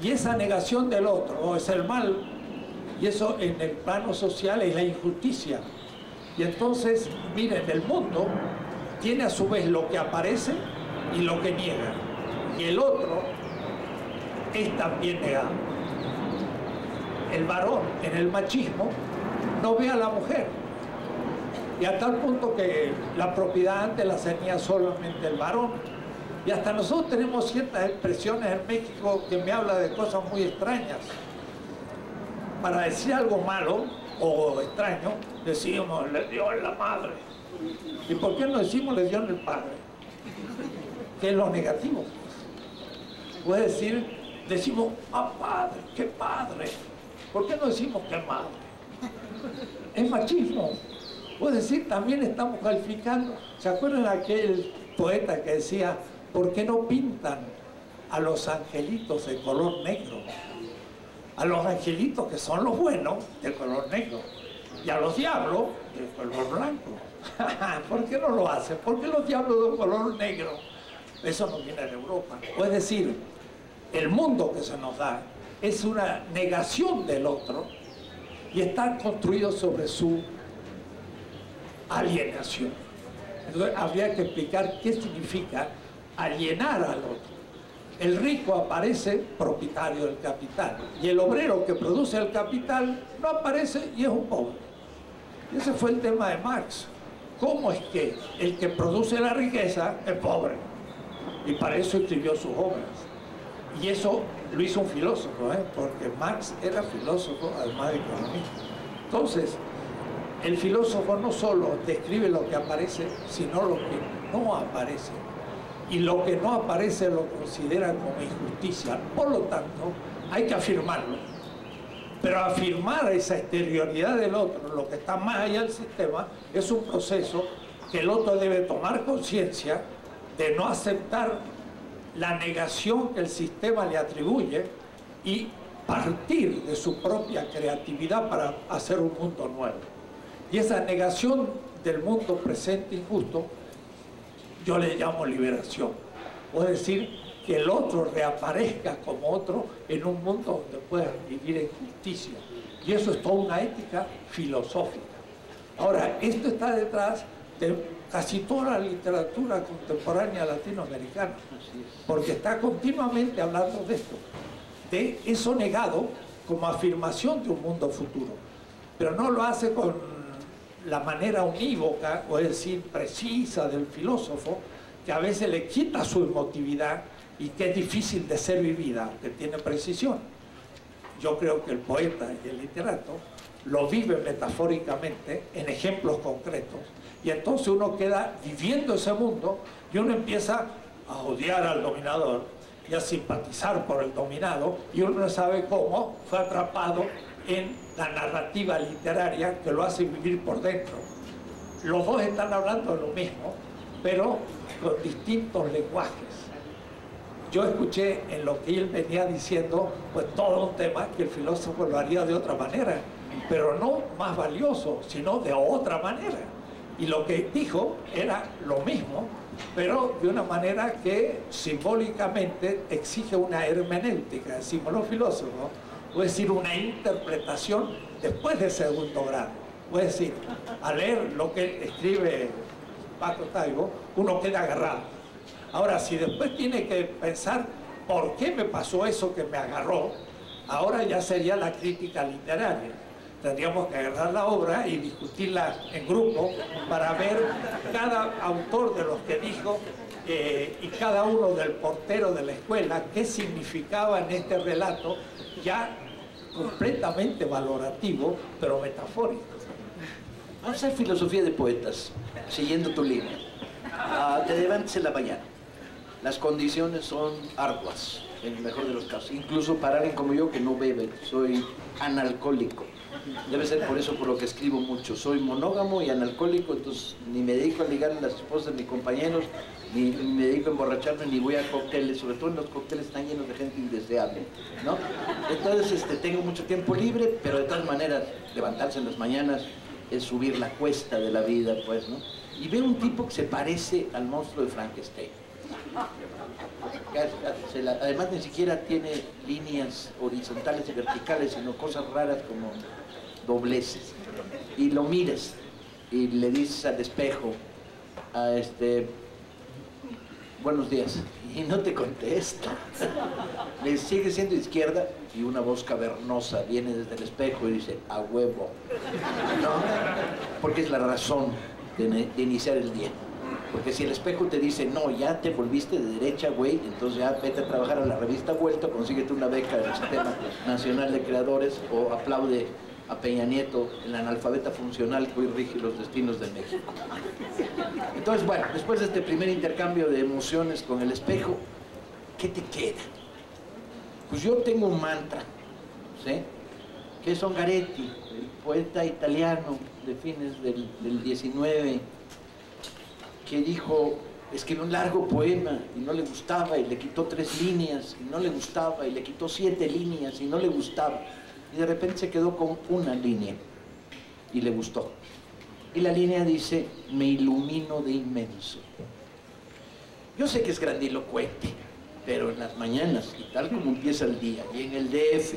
Y esa negación del otro es el mal. Y eso en el plano social es la injusticia. Y entonces, miren, el mundo tiene a su vez lo que aparece y lo que niega. Y el otro es también negado. El varón en el machismo no ve a la mujer. Y a tal punto que la propiedad antes la tenía solamente el varón. Y hasta nosotros tenemos ciertas expresiones en México que me hablan de cosas muy extrañas. Para decir algo malo o extraño, decimos, le dio en la madre. ¿Y por qué no decimos le dio en el padre? Que es lo negativo. Puede decir, decimos, ah, padre, qué padre. ¿Por qué no decimos qué madre? Es machismo. Puede decir, también estamos calificando. ¿Se acuerdan de aquel poeta que decía, ¿por qué no pintan a los angelitos de color negro? A los angelitos que son los buenos de color negro y a los diablos de color blanco. ¿Por qué no lo hacen? ¿Por qué los diablos de color negro? Eso no viene de Europa. Es decir, el mundo que se nos da es una negación del otro y está construido sobre su alienación. Entonces habría que explicar qué significa alienar al otro. El rico aparece propietario del capital y el obrero que produce el capital no aparece y es un pobre. Y ese fue el tema de Marx. ¿Cómo es que el que produce la riqueza es pobre? Y para eso escribió sus obras. Y eso lo hizo un filósofo, porque Marx era filósofo, además de economista. Entonces, el filósofo no solo describe lo que aparece, sino lo que no aparece. Y lo que no aparece lo considera como injusticia. Por lo tanto, hay que afirmarlo. Pero afirmar esa exterioridad del otro, lo que está más allá del sistema, es un proceso que el otro debe tomar conciencia de no aceptar la negación que el sistema le atribuye y partir de su propia creatividad para hacer un mundo nuevo. Y esa negación del mundo presente injusto yo le llamo liberación. Es decir, que el otro reaparezca como otro en un mundo donde pueda vivir en justicia. Y eso es toda una ética filosófica. Ahora, esto está detrás de casi toda la literatura contemporánea latinoamericana, porque está continuamente hablando de esto, de eso negado como afirmación de un mundo futuro, pero no lo hace con la manera unívoca, o es decir, precisa del filósofo, que a veces le quita su emotividad y que es difícil de ser vivida, que tiene precisión. Yo creo que el poeta y el literato lo vive metafóricamente en ejemplos concretos, y entonces uno queda viviendo ese mundo y uno empieza a odiar al dominador y a simpatizar por el dominado, y uno no sabe cómo fue atrapado en la narrativa literaria que lo hace vivir por dentro. Los dos están hablando de lo mismo, pero con distintos lenguajes. Yo escuché en lo que él venía diciendo, pues todo un tema que el filósofo lo haría de otra manera, pero no más valioso, sino de otra manera. Y lo que dijo era lo mismo, pero de una manera que simbólicamente exige una hermenéutica, decimos los filósofos, es decir, una interpretación después de segundo grado. Es decir, al leer lo que escribe Paco Taibo, uno queda agarrado. Ahora, si después tiene que pensar por qué me pasó eso que me agarró, ahora ya sería la crítica literaria. Tendríamos que agarrar la obra y discutirla en grupo para ver cada autor de los que dijo y cada uno del portero de la escuela qué significaba en este relato ya completamente valorativo, pero metafórico. Vamos a hacer filosofía de poetas, siguiendo tu línea. Te levantes en la mañana. Las condiciones son arduas, en el mejor de los casos. Incluso para alguien como yo que no bebe, soy analcohólico. Debe ser por eso por lo que escribo mucho. Soy monógamo y analcohólico, entonces ni me dedico a ligar a las esposas de mis compañeros, ni me dedico a emborracharme, ni voy a cócteles, sobre todo en los cócteles están llenos de gente indeseable, ¿no? Entonces tengo mucho tiempo libre, pero de todas maneras levantarse en las mañanas es subir la cuesta de la vida, pues, ¿no? Y veo un tipo que se parece al monstruo de Frankenstein. Además ni siquiera tiene líneas horizontales y verticales, sino cosas raras como dobleces. Y lo miras y le dices al espejo, buenos días, y no te contesta. Le sigue siendo izquierda y una voz cavernosa viene desde el espejo y dice, a huevo, ¿no? Porque es la razón de iniciar el día. Porque si el espejo te dice, no, ya te volviste de derecha, güey, entonces ya vete a trabajar a la revista Vuelto, consíguete una beca del Sistema Nacional de Creadores, o aplaude a Peña Nieto, el analfabeta funcional que hoy rige los destinos de México. Entonces, bueno, después de este primer intercambio de emociones con el espejo, ¿qué te queda? Pues yo tengo un mantra, ¿sí? Que es Ungaretti, el poeta italiano de fines del 19, que dijo, escribió un largo poema y no le gustaba y le quitó 3 líneas y no le gustaba y le quitó 7 líneas y no le gustaba, y de repente se quedó con una línea y le gustó, y la línea dice, me ilumino de inmenso. Yo sé que es grandilocuente, pero en las mañanas y tal como empieza el día, y en el DF,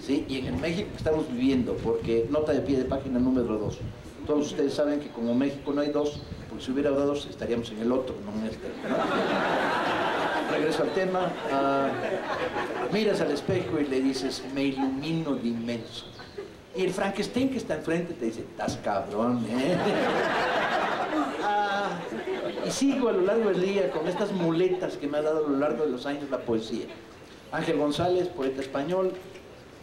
¿sí? Y en el México que estamos viviendo, porque nota de pie de página número 2, todos ustedes saben que como México no hay 2, porque si hubiera 2 estaríamos en el otro, no en este, ¿no? Regreso al tema. Miras al espejo y le dices, me ilumino de inmenso. Y el Frankenstein que está enfrente te dice, estás cabrón, ¿eh? Y sigo a lo largo del día con estas muletas que me ha dado a lo largo de los años la poesía. Ángel González, poeta español,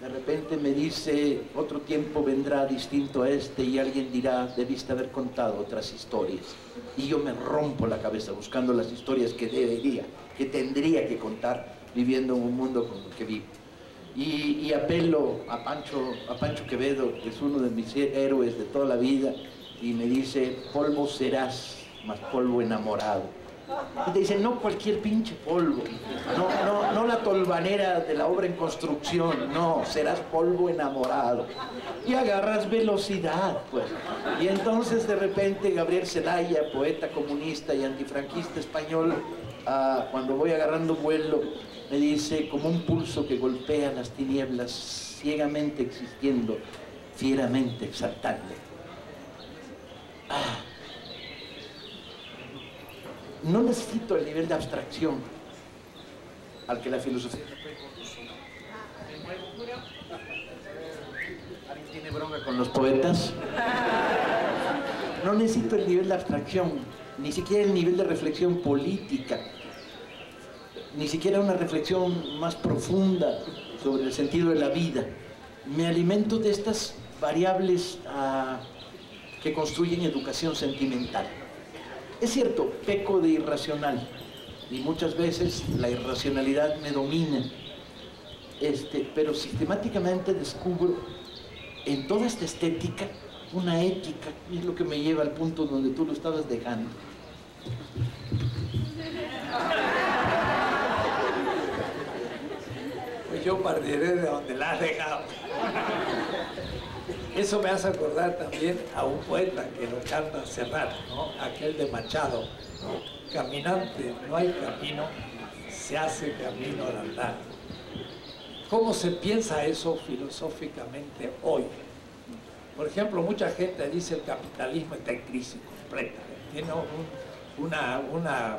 de repente me dice, otro tiempo vendrá distinto a este y alguien dirá, debiste haber contado otras historias. Y yo me rompo la cabeza buscando las historias que tendría que contar viviendo en un mundo como el que vivo. Y apelo a Pancho Quevedo, que es uno de mis héroes de toda la vida, y me dice, polvo serás, más polvo enamorado. Y te dicen, no cualquier pinche polvo, no la tolvanera de la obra en construcción, no, serás polvo enamorado. Y agarras velocidad, pues. Y entonces de repente Gabriel Zelaya, poeta comunista y antifranquista español, cuando voy agarrando vuelo, me dice, como un pulso que golpea las tinieblas, ciegamente existiendo, fieramente exaltable. No necesito el nivel de abstracción al que la filosofía me conduce. ¿Alguien tiene bronca con los poetas? No necesito el nivel de abstracción, ni siquiera el nivel de reflexión política, ni siquiera una reflexión más profunda sobre el sentido de la vida. Me alimento de estas variables que construyen educación sentimental. Es cierto, peco de irracional y muchas veces la irracionalidad me domina, pero sistemáticamente descubro en toda esta estética una ética, y es lo que me lleva al punto donde tú lo estabas dejando. Pues yo partiré de donde la has dejado. Eso me hace acordar también a un poeta que lo canta Serrat, ¿no? Aquel de Machado, ¿no? Caminante, no hay camino, se hace camino al andar. ¿Cómo se piensa eso filosóficamente hoy? Por ejemplo, mucha gente dice el capitalismo está en crisis completa, tiene una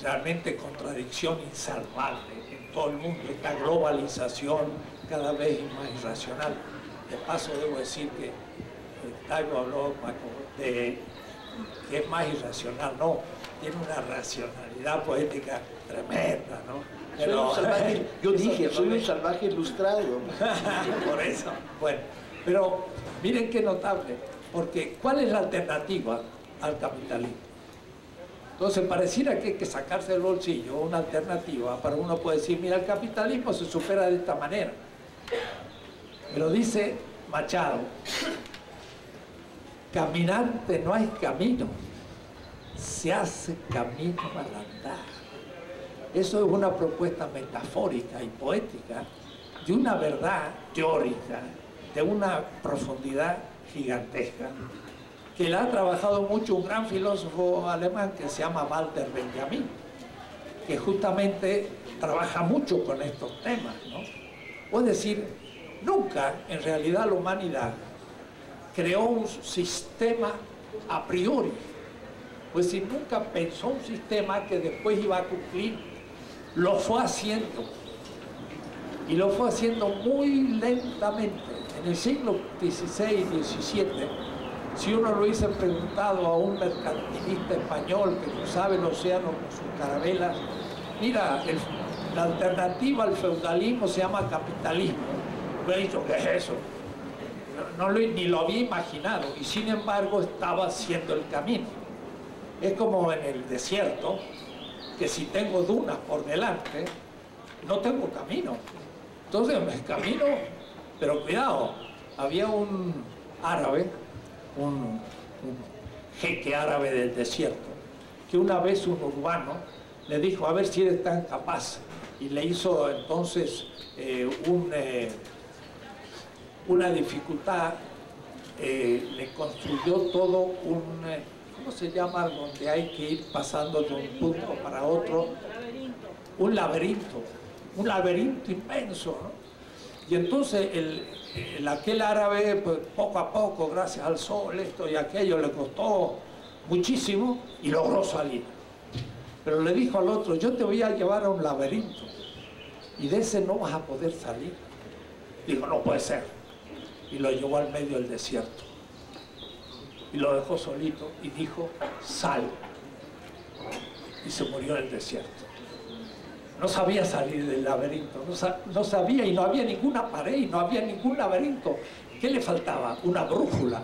realmente contradicción insalvable en todo el mundo, esta globalización cada vez más irracional. De paso debo decir que Tayo habló de que es más irracional, no, tiene una racionalidad poética tremenda, ¿no? Pero, yo dije, soy un salvaje ilustrado. Por eso, bueno, pero miren qué notable, porque ¿cuál es la alternativa al capitalismo? Entonces pareciera que hay que sacarse del bolsillo una alternativa para uno puede decir, mira, el capitalismo se supera de esta manera. Pero dice Machado, caminante no hay camino, se hace camino al andar. Eso es una propuesta metafórica y poética de una verdad teórica, de una profundidad gigantesca, que la ha trabajado mucho un gran filósofo alemán que se llama Walter Benjamin, que justamente trabaja mucho con estos temas, ¿no? Es decir, nunca en realidad la humanidad creó un sistema a priori, pues si nunca pensó un sistema que después iba a cumplir, lo fue haciendo, y lo fue haciendo muy lentamente. En el siglo XVI y XVII, si uno lo hubiese preguntado a un mercantilista español que cruzaba el océano con sus carabelas, mira, la alternativa al feudalismo se llama capitalismo, hubiera dicho, ¿qué es eso? Ni lo había imaginado, y sin embargo estaba haciendo el camino. Es como en el desierto, que si tengo dunas por delante, no tengo camino. Entonces el camino, pero cuidado, había un árabe, un jeque árabe del desierto, que una vez un urbano le dijo, a ver si eres tan capaz, y le hizo entonces una dificultad, le construyó todo un, ¿cómo se llama? Donde hay que ir pasando de un punto para otro, un laberinto inmenso, ¿no? Y entonces aquel árabe, pues, poco a poco, gracias al sol, esto y aquello, le costó muchísimo y logró salir. Pero le dijo al otro, yo te voy a llevar a un laberinto y de ese no vas a poder salir. Dijo, no puede ser. Y lo llevó al medio del desierto. Y lo dejó solito y dijo, sal. Y se murió en el desierto. No sabía salir del laberinto, no sabía, y no había ninguna pared, y no había ningún laberinto. ¿Qué le faltaba? Una brújula.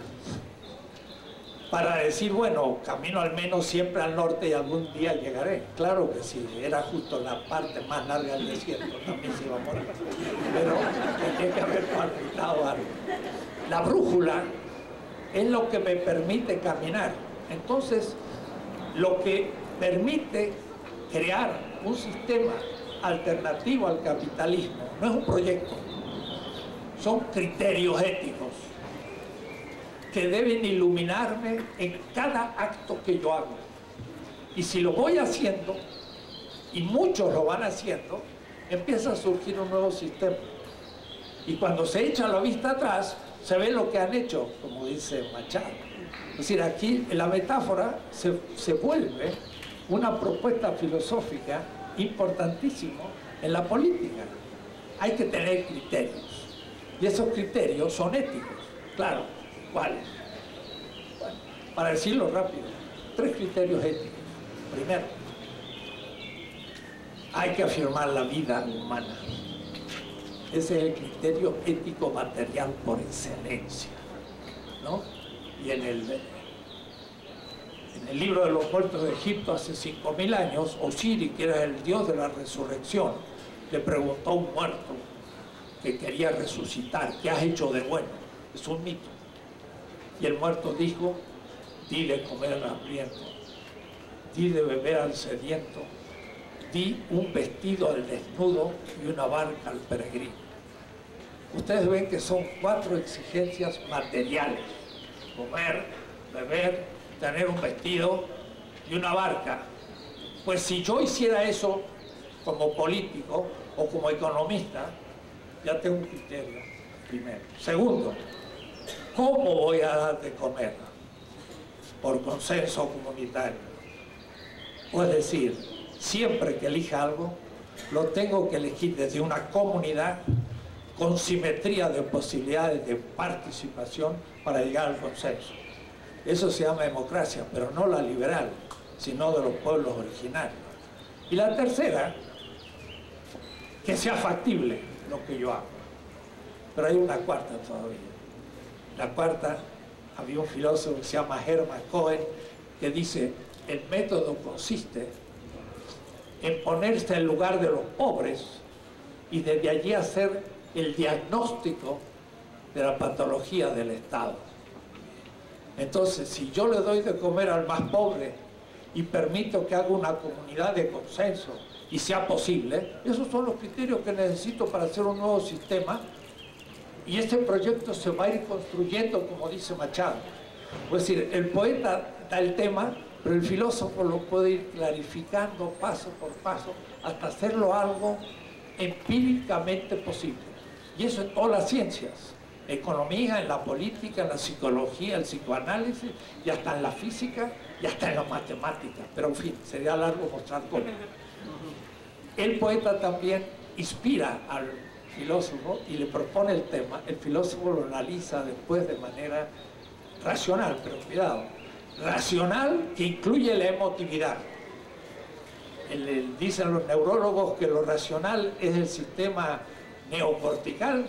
Para decir, bueno, camino al menos siempre al norte y algún día llegaré. Claro que sí, era justo la parte más larga del desierto, también se iba a morir. Pero tenía que haber palpitado algo. La brújula es lo que me permite caminar. Entonces, lo que permite crear un sistema alternativo al capitalismo no es un proyecto, son criterios éticos que deben iluminarme en cada acto que yo hago. Y si lo voy haciendo, y muchos lo van haciendo, empieza a surgir un nuevo sistema. Y cuando se echa la vista atrás, se ve lo que han hecho, como dice Machado. Es decir, aquí la metáfora se vuelve una propuesta filosófica importantísima en la política. Hay que tener criterios, y esos criterios son éticos. Claro, ¿cuáles? Bueno, para decirlo rápido, 3 criterios éticos. Primero, hay que afirmar la vida humana. Ese es el criterio ético material por excelencia, ¿no? Y en el libro de los muertos de Egipto, hace 5000 años, Osiris, que era el dios de la resurrección, le preguntó a un muerto que quería resucitar: ¿qué has hecho de bueno? Es un mito. Y el muerto dijo: di de comer al hambriento, di de beber al sediento, di un vestido al desnudo y una barca al peregrino. Ustedes ven que son 4 exigencias materiales: comer, beber, tener un vestido y una barca. Pues si yo hiciera eso como político o como economista, ya tengo un criterio, primero. Segundo, ¿cómo voy a dar de comer? Por consenso comunitario. O es decir, siempre que elija algo, lo tengo que elegir desde una comunidad con simetría de posibilidades de participación para llegar al consenso. Eso se llama democracia, pero no la liberal, sino de los pueblos originarios. Y la tercera, que sea factible lo que yo hago. Pero hay una cuarta todavía. La cuarta, había un filósofo que se llama Hermann Cohen, que dice: el método consiste en ponerse en lugar de los pobres y desde allí hacer el diagnóstico de la patología del Estado. Entonces, si yo le doy de comer al más pobre y permito que haga una comunidad de consenso y sea posible, esos son los criterios que necesito para hacer un nuevo sistema, y este proyecto se va a ir construyendo, como dice Machado. Es decir, el poeta da el tema, pero el filósofo lo puede ir clarificando paso por paso hasta hacerlo algo empíricamente posible. Y eso en todas las ciencias: economía, en la política, en la psicología, el psicoanálisis, y hasta en la física, y hasta en la matemática. Pero en fin, sería largo mostrar cómo. El poeta también inspira al filósofo y le propone el tema. El filósofo lo analiza después de manera racional, pero cuidado, racional que incluye la emotividad. Dicen los neurólogos que lo racional es el sistema neocortical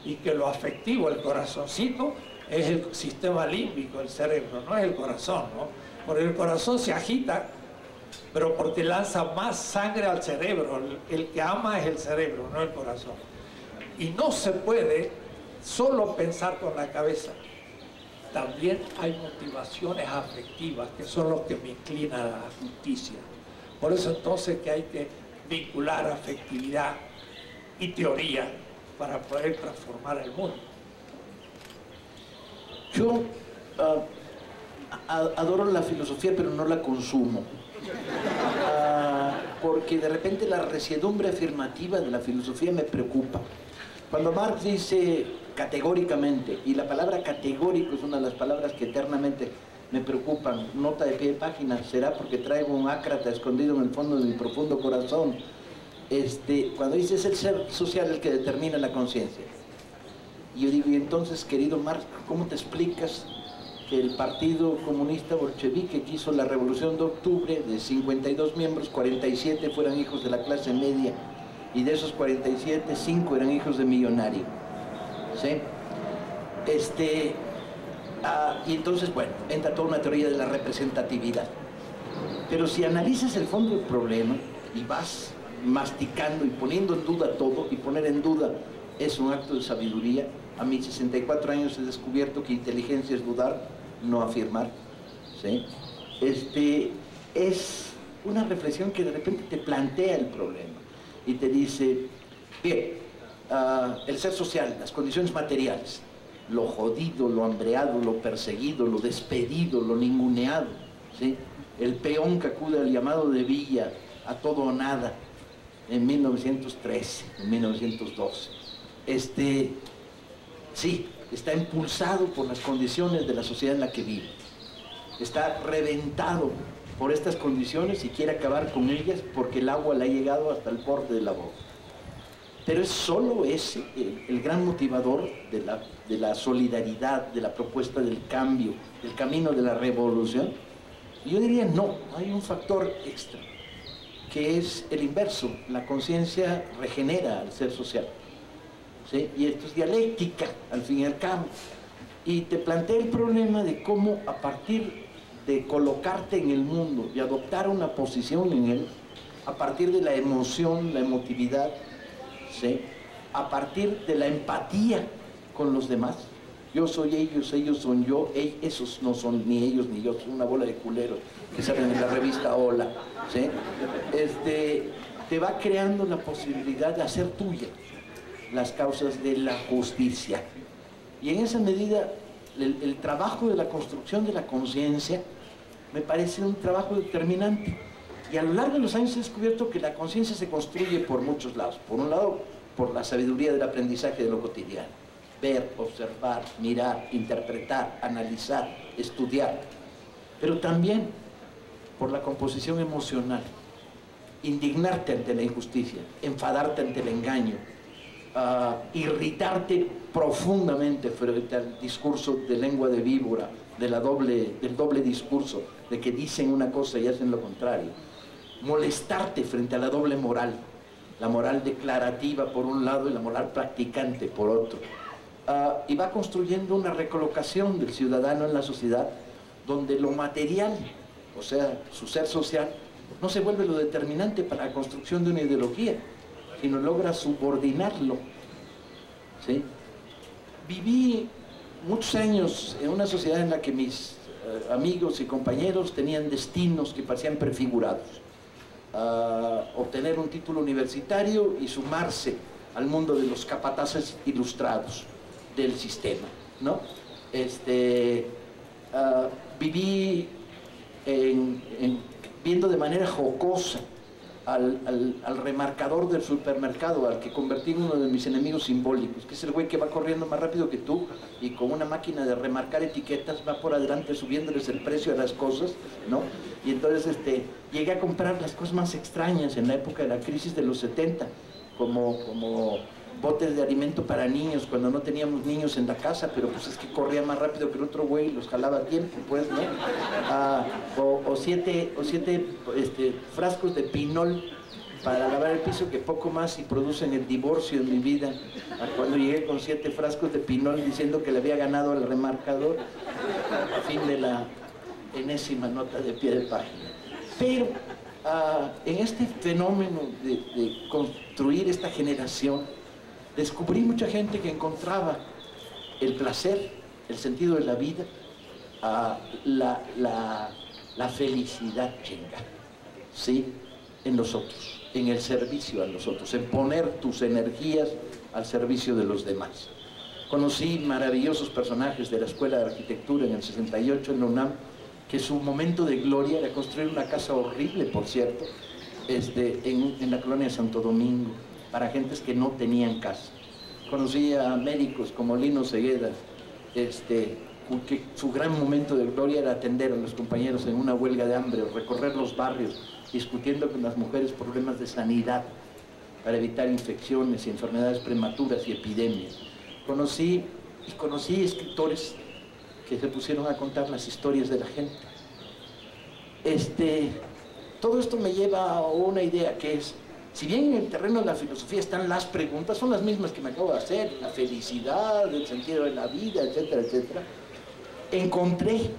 y que lo afectivo, el corazoncito, es el sistema límbico, el cerebro, no es el corazón, ¿no? Porque el corazón se agita, pero porque lanza más sangre al cerebro. El que ama es el cerebro, no el corazón. Y no se puede solo pensar con la cabeza. También hay motivaciones afectivas que son los que me inclinan a la justicia. Por eso entonces que hay que vincular afectividad y teoría para poder transformar el mundo. Yo adoro la filosofía, pero no la consumo. Porque de repente la resiedumbre afirmativa de la filosofía me preocupa. Cuando Marx dice categóricamente, y la palabra categórico es una de las palabras que eternamente me preocupan, nota de pie de página: será porque traigo un ácrata escondido en el fondo de mi profundo corazón. Cuando dice es el ser social el que determina la conciencia. Y yo digo: y entonces, querido Marx, ¿cómo te explicas que el Partido Comunista Bolchevique, que hizo la Revolución de Octubre, de 52 miembros, 47 fueran hijos de la clase media, y de esos 47, 5 eran hijos de millonarios? ¿Sí? Y entonces, bueno, entra toda una teoría de la representatividad. Pero si analizas el fondo del problema y vas masticando y poniendo en duda todo, y poner en duda es un acto de sabiduría. A mis 64 años he descubierto que inteligencia es dudar, no afirmar. ¿Sí? Es una reflexión que de repente te plantea el problema y te dice: bien, el ser social, las condiciones materiales, lo jodido, lo hambreado, lo perseguido, lo despedido, lo ninguneado, ¿sí? El peón que acude al llamado de villa a todo o nada en 1913, en 1912. Sí, está impulsado por las condiciones de la sociedad en la que vive. Está reventado por estas condiciones y quiere acabar con ellas porque el agua le ha llegado hasta el borde de la boca. Pero es solo ese el gran motivador de la solidaridad, de la propuesta del cambio, del camino de la revolución. Y yo diría no, hay un factor extra, que es el inverso. La conciencia regenera al ser social, ¿sí? Y esto es dialéctica, al fin y al cabo. Y te plantea el problema de cómo, a partir de colocarte en el mundo y adoptar una posición en él, a partir de la emoción, la emotividad, ¿sí? A partir de la empatía con los demás. Yo soy ellos, ellos son yo, esos no son ni ellos ni yo, son una bola de culeros que salen en la revista Hola, ¿sí? Te va creando la posibilidad de hacer tuya las causas de la justicia. Y en esa medida, el trabajo de la construcción de la conciencia me parece un trabajo determinante. Y a lo largo de los años he descubierto que la conciencia se construye por muchos lados. Por un lado, por la sabiduría del aprendizaje de lo cotidiano. Ver, observar, mirar, interpretar, analizar, estudiar. Pero también por la composición emocional. Indignarte ante la injusticia, enfadarte ante el engaño, irritarte profundamente frente al discurso de lengua de víbora, del doble discurso, de que dicen una cosa y hacen lo contrario. Molestarte frente a la doble moral, la moral declarativa por un lado y la moral practicante por otro. Y va construyendo una recolocación del ciudadano en la sociedad, donde lo material, o sea, su ser social, no se vuelve lo determinante para la construcción de una ideología, sino logra subordinarlo, ¿sí? Viví muchos años en una sociedad en la que mis amigos y compañeros tenían destinos que parecían prefigurados. Obtener un título universitario y sumarse al mundo de los capataces ilustrados del sistema, ¿no? Viví viendo de manera jocosa al remarcador del supermercado, al que convertí en uno de mis enemigos simbólicos, que es el güey que va corriendo más rápido que tú y con una máquina de remarcar etiquetas va por adelante subiéndoles el precio a las cosas, ¿no? Y entonces llegué a comprar las cosas más extrañas en la época de la crisis de los 70, como botes de alimento para niños, cuando no teníamos niños en la casa, pero pues es que corría más rápido que el otro güey y los jalaba a tiempo, pues, ¿no? O siete frascos de pinol para lavar el piso, que poco más y producen el divorcio en mi vida, cuando llegué con 7 frascos de pinol diciendo que le había ganado al remarcador, a fin de la enésima nota de pie de página. Pero en este fenómeno de construir esta generación, descubrí mucha gente que encontraba el placer, el sentido de la vida, la felicidad, chinga, ¿sí? En los otros, en el servicio a los otros, en poner tus energías al servicio de los demás. Conocí maravillosos personajes de la Escuela de Arquitectura en el 68 en la UNAM, que su momento de gloria era construir una casa horrible, por cierto, en la colonia de Santo Domingo, para gentes que no tenían casa. Conocí a médicos como Lino Segueda, que su gran momento de gloria era atender a los compañeros en una huelga de hambre o recorrer los barrios discutiendo con las mujeres problemas de sanidad para evitar infecciones y enfermedades prematuras y epidemias. Conocí escritores que se pusieron a contar las historias de la gente. Todo esto me lleva a una idea que es, si bien en el terreno de la filosofía están las preguntas, son las mismas que me acabo de hacer, la felicidad, el sentido de la vida, etcétera, etcétera, encontré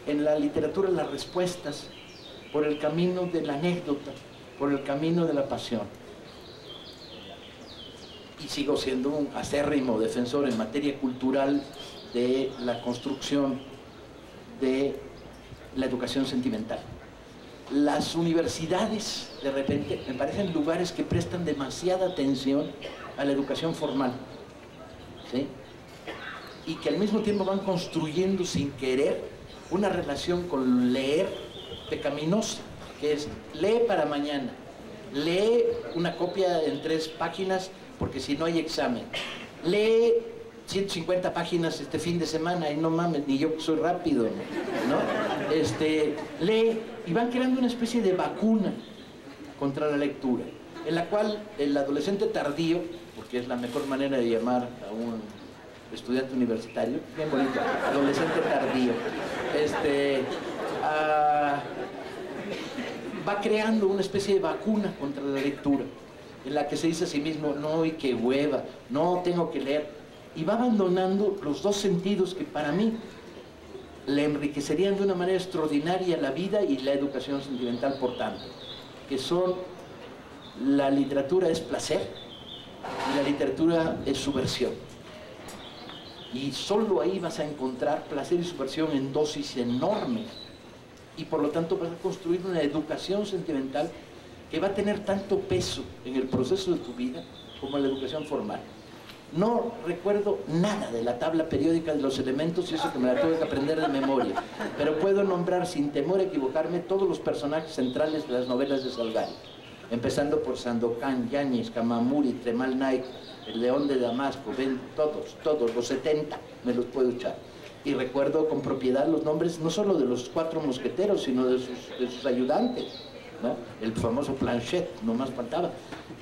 en la literatura las respuestas por el camino de la anécdota, por el camino de la pasión. Y sigo siendo un acérrimo defensor en materia cultural de la construcción de la educación sentimental. Las universidades, de repente, me parecen lugares que prestan demasiada atención a la educación formal, ¿sí? Y que al mismo tiempo van construyendo sin querer una relación con leer pecaminosa, que es lee para mañana, lee una copia en 3 páginas porque si no hay examen, lee 150 páginas este fin de semana, y no mames, ni yo que soy rápido, ¿no? Lee, y van creando una especie de vacuna contra la lectura, en la cual el adolescente tardío, porque es la mejor manera de llamar a un estudiante universitario, bien bonito, adolescente tardío, va creando una especie de vacuna contra la lectura, en la que se dice a sí mismo, no, y qué hueva, no tengo que leer, y va abandonando los 2 sentidos que para mí le enriquecerían de una manera extraordinaria la vida y la educación sentimental, por tanto, que son: la literatura es placer y la literatura es subversión. Y solo ahí vas a encontrar placer y subversión en dosis enormes. Y por lo tanto vas a construir una educación sentimental que va a tener tanto peso en el proceso de tu vida como la educación formal. No recuerdo nada de la tabla periódica de los elementos, y eso que me la tuve que aprender de memoria, pero puedo nombrar sin temor a equivocarme todos los personajes centrales de las novelas de Salgari, empezando por Sandokan, Yáñez, Kamamuri, Tremal Naik, El León de Damasco, todos, los 70 me los puedo echar. Y recuerdo con propiedad los nombres no solo de los 4 mosqueteros, sino de sus ayudantes, ¿no? El famoso Planchet, no más faltaba.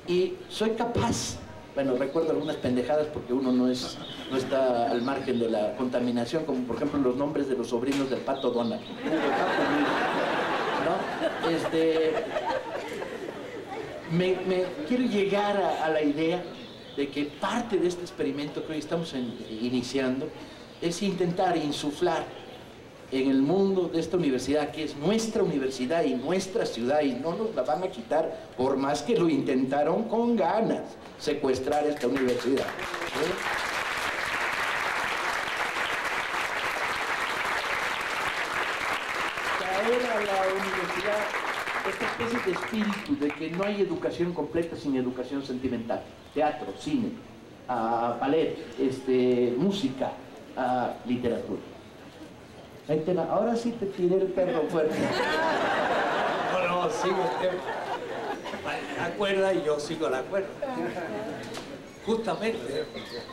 Y soy capaz, bueno, recuerdo algunas pendejadas porque uno no está al margen de la contaminación, como por ejemplo los nombres de los sobrinos del Pato Donald, ¿no? Me quiero llegar a la idea de que parte de este experimento que hoy estamos iniciando es intentar insuflar en el mundo de esta universidad, que es nuestra universidad y nuestra ciudad, y no nos la van a quitar por más que lo intentaron con ganas secuestrar esta universidad, ¿sí? Traer a la universidad esta especie de espíritu de que no hay educación completa sin educación sentimental: teatro, cine, ballet, música, literatura. Ahora sí te tiré el perro fuerte. No, sigo el tema. La cuerda y yo sigo la cuerda. Justamente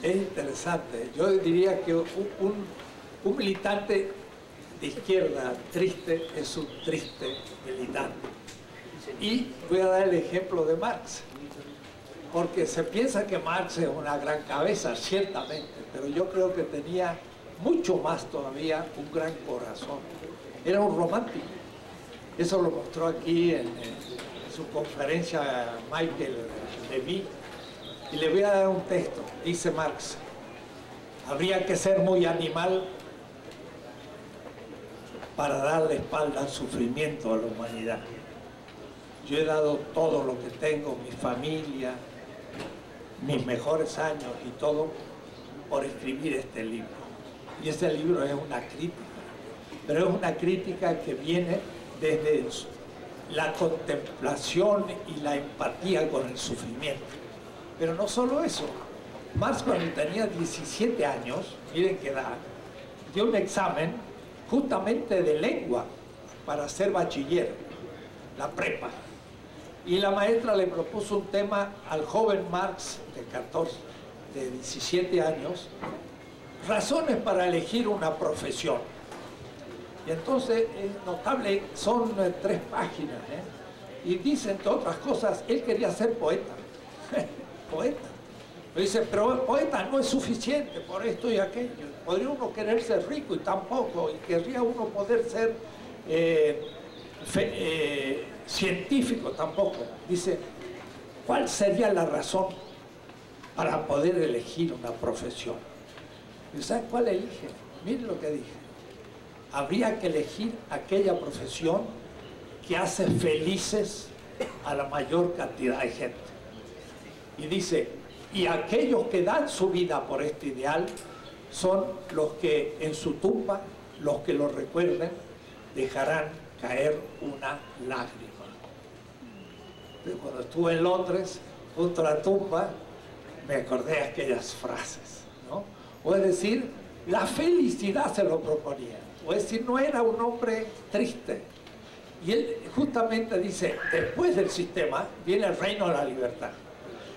es interesante. Yo diría que un militante de izquierda triste es un triste militante. Y voy a dar el ejemplo de Marx, porque se piensa que Marx es una gran cabeza, ciertamente, pero yo creo que tenía mucho más todavía un gran corazón. Era un romántico. Eso lo mostró aquí en su conferencia Michael Levy. Y le voy a dar un texto. Dice Marx: habría que ser muy animal para darle espalda al sufrimiento a la humanidad. Yo he dado todo lo que tengo, mi familia, mis mejores años y todo, por escribir este libro. Y este libro es una crítica, pero es una crítica que viene desde la contemplación y la empatía con el sufrimiento. Pero no solo eso. Marx, cuando tenía 17 años, miren qué edad, dio un examen justamente de lengua para ser bachiller, la prepa. Y la maestra le propuso un tema al joven Marx de 17 años, razones para elegir una profesión. Y entonces, es notable, son 3 páginas, y dice, entre otras cosas, él quería ser poeta. Poeta. Pero dice, pero poeta no es suficiente por esto y aquello. Podría uno querer ser rico y tampoco, y querría uno poder ser científico tampoco. Dice, ¿cuál sería la razón para poder elegir una profesión? ¿Y sabe cuál elige? Miren lo que dije. Habría que elegir aquella profesión que hace felices a la mayor cantidad de gente. Y dice, y aquellos que dan su vida por este ideal son los que en su tumba, los que lo recuerden, dejarán caer una lágrima. Entonces, cuando estuve en Londres, junto a la tumba, me acordé de aquellas frases, ¿no? O es decir, la felicidad se lo proponía. O es decir, no era un hombre triste, Y él justamente dice, después del sistema viene el reino de la libertad.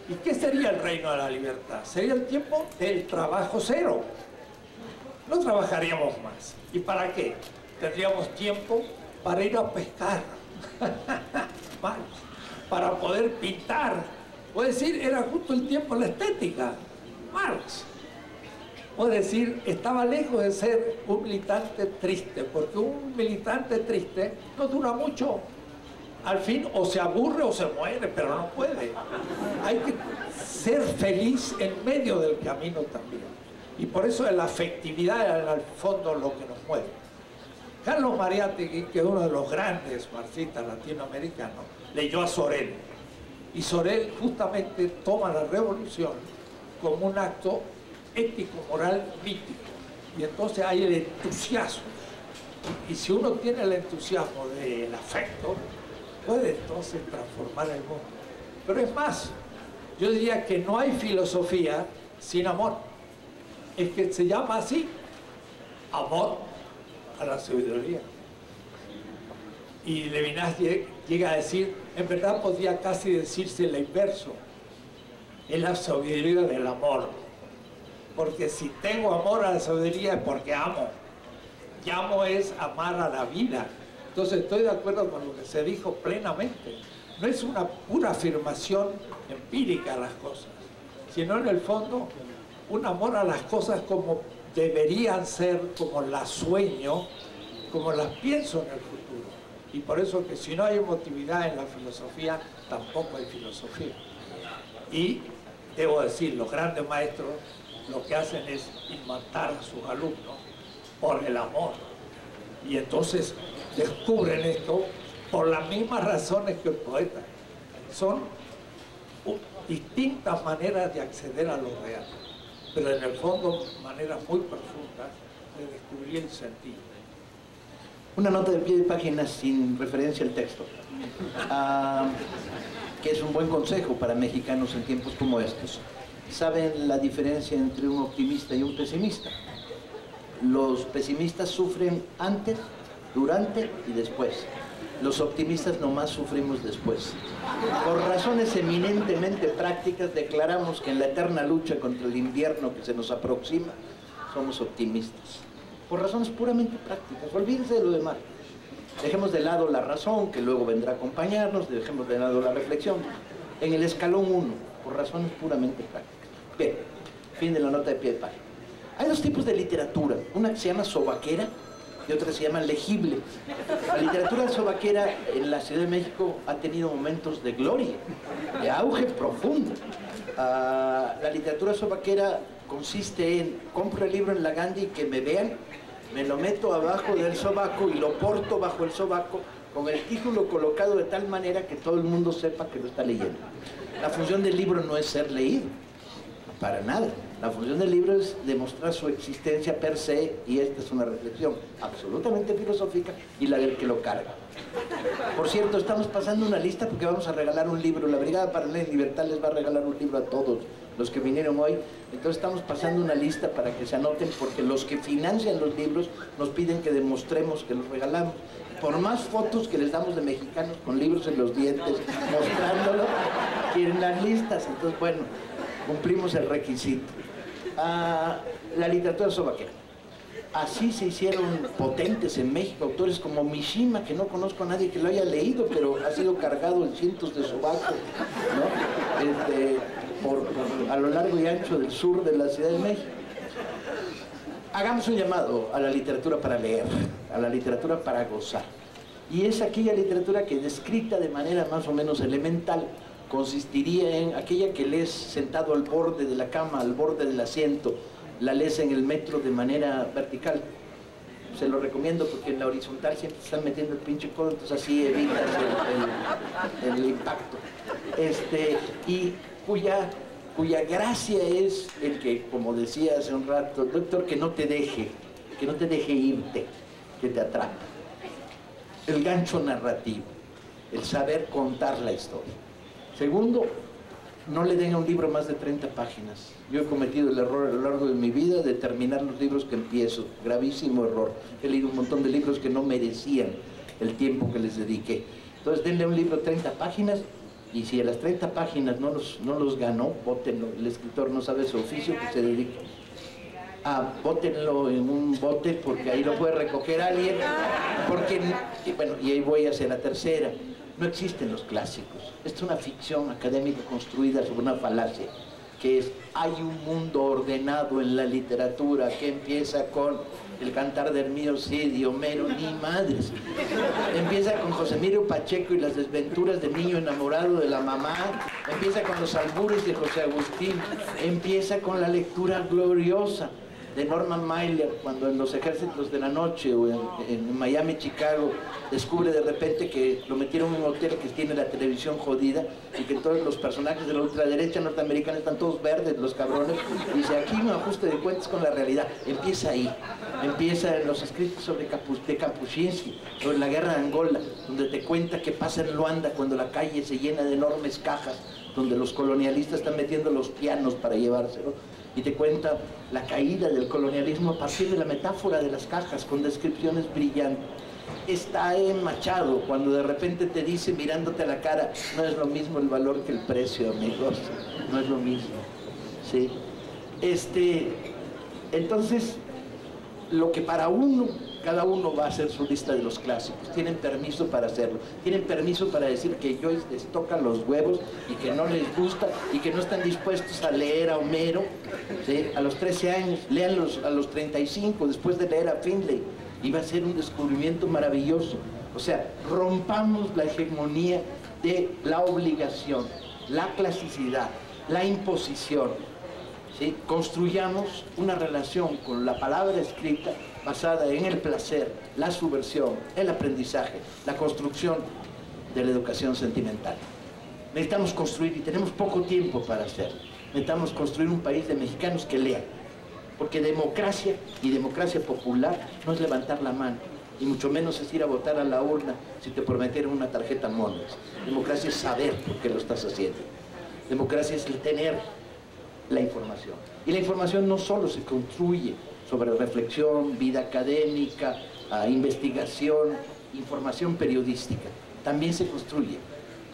¿Y qué sería el reino de la libertad? Sería el tiempo del trabajo cero. No trabajaríamos más. ¿Y para qué? Tendríamos tiempo para ir a pescar, para poder pintar. Puede decir, era justo el tiempo de la estética. Marx. Puede decir, estaba lejos de ser un militante triste, porque un militante triste no dura mucho. Al fin o se aburre o se muere, pero no puede. Hay que ser feliz en medio del camino también. Y por eso es la afectividad en el fondo lo que nos mueve. Carlos Mariátegui, que es uno de los grandes marxistas latinoamericanos, leyó a Sorel. Y Sorel justamente toma la revolución como un acto ético, moral, mítico. Y entonces hay el entusiasmo. Y si uno tiene el entusiasmo del afecto, puede entonces transformar el mundo. Pero es más, yo diría que no hay filosofía sin amor. Es que se llama así, amor a la sabiduría. Y Levinas llega a decir, en verdad podría casi decirse lo inverso, es la sabiduría del amor. Porque si tengo amor a la sabiduría es porque amo. Y amo es amar a la vida. Entonces estoy de acuerdo con lo que se dijo plenamente. No es una pura afirmación empírica a las cosas, sino en el fondo un amor a las cosas como deberían ser, como las sueño, como las pienso en el futuro. Y por eso que si no hay emotividad en la filosofía, tampoco hay filosofía. Y debo decir, los grandes maestros lo que hacen es inmatar a sus alumnos por el amor. Y entonces descubren esto por las mismas razones que el poeta. Son distintas maneras de acceder a lo real, pero en el fondo maneras muy profundas de descubrir el sentido. Una nota de pie de página sin referencia al texto, que es un buen consejo para mexicanos en tiempos como estos. ¿Saben la diferencia entre un optimista y un pesimista? Los pesimistas sufren antes, durante y después. Los optimistas nomás sufrimos después. Por razones eminentemente prácticas declaramos que en la eterna lucha contra el invierno que se nos aproxima, somos optimistas. Por razones puramente prácticas. Olvídense de lo demás. Dejemos de lado la razón, que luego vendrá a acompañarnos, dejemos de lado la reflexión. En el escalón 1, por razones puramente prácticas. Bien, fin de la nota de pie de página. Hay dos tipos de literatura, una que se llama sobaquera y otra que se llama legible. La literatura sobaquera en la Ciudad de México ha tenido momentos de gloria, de auge profundo. La literatura sobaquera consiste en, compro el libro en la Gandhi, que me vean, me lo meto abajo del sobaco y lo porto bajo el sobaco con el título colocado de tal manera que todo el mundo sepa que lo está leyendo. La función del libro no es ser leído, para nada. La función del libro es demostrar su existencia per se, y esta es una reflexión absolutamente filosófica y la del que lo carga. Por cierto, estamos pasando una lista porque vamos a regalar un libro. La Brigada Paralela y Libertad les va a regalar un libro a todos los que vinieron hoy. Entonces estamos pasando una lista para que se anoten, porque los que financian los libros nos piden que demostremos que los regalamos. Por más fotos que les damos de mexicanos con libros en los dientes, mostrándolo, quieren las listas. Entonces, bueno, cumplimos el requisito. La literatura sobaquera. Así se hicieron potentes en México autores como Mishima, que no conozco a nadie que lo haya leído, pero ha sido cargado en cientos de sobacos, ¿no? A lo largo y ancho del sur de la Ciudad de México. Hagamos un llamado a la literatura para leer, a la literatura para gozar. Y es aquella literatura que, descrita de manera más o menos elemental, consistiría en aquella que lees sentado al borde de la cama, al borde del asiento, la lees en el metro de manera vertical. Se lo recomiendo porque en la horizontal siempre te están metiendo el pinche codo, entonces así evitas el impacto. Y cuya gracia es el que, como decía hace un rato el doctor, que no te deje irte, que te atrape. El gancho narrativo, el saber contar la historia. Segundo, no le den a un libro más de 30 páginas. Yo he cometido el error a lo largo de mi vida de terminar los libros que empiezo. Gravísimo error. He leído un montón de libros que no merecían el tiempo que les dediqué. Entonces denle un libro 30 páginas, y si a las 30 páginas no los ganó, bótenlo. El escritor no sabe su oficio, que se dedique. Bótenlo en un bote, porque ahí lo puede recoger alguien, porque, y ahí voy hacia la tercera. No existen los clásicos. Esta es una ficción académica construida sobre una falacia, que es, hay un mundo ordenado en la literatura que empieza con el Cantar del Mío Cid y Homero, ni madres. Empieza con José Emilio Pacheco y las desventuras del niño enamorado de la mamá, empieza con los albures de José Agustín, empieza con la lectura gloriosa de Norman Mailer, cuando en Los Ejércitos de la Noche o en Miami, Chicago, descubre de repente que lo metieron en un hotel que tiene la televisión jodida y que todos los personajes de la ultraderecha norteamericana están todos verdes, los cabrones. Y dice, aquí un ajuste de cuentas con la realidad. Empieza ahí. Empieza en los escritos de Kapuscinski, sobre la guerra de Angola, donde te cuenta qué pasa en Luanda cuando la calle se llena de enormes cajas, donde los colonialistas están metiendo los pianos para llevárselo. Y te cuenta la caída del colonialismo a partir de la metáfora de las cajas, con descripciones brillantes. Está en Machado, cuando de repente te dice, mirándote a la cara, no es lo mismo el valor que el precio, amigos, no es lo mismo, ¿sí? Entonces, lo que para uno, cada uno va a hacer su lista de los clásicos. Tienen permiso para hacerlo. Tienen permiso para decir que Joyce les toca los huevos y que no les gusta y que no están dispuestos a leer a Homero, ¿sí? A los 13 años. Léanlos a los 35, después de leer a Finlay. Y va a ser un descubrimiento maravilloso. O sea, rompamos la hegemonía de la obligación, la clasicidad, la imposición, ¿sí? Construyamos una relación con la palabra escrita basada en el placer, la subversión, el aprendizaje, la construcción de la educación sentimental. Necesitamos construir, y tenemos poco tiempo para hacerlo, necesitamos construir un país de mexicanos que lean, porque democracia y democracia popular no es levantar la mano, y mucho menos es ir a votar a la urna si te prometieron una tarjeta Monex. Democracia es saber por qué lo estás haciendo. Democracia es el tener la información. Y la información no solo se construye sobre reflexión, vida académica, investigación, información periodística. También se construye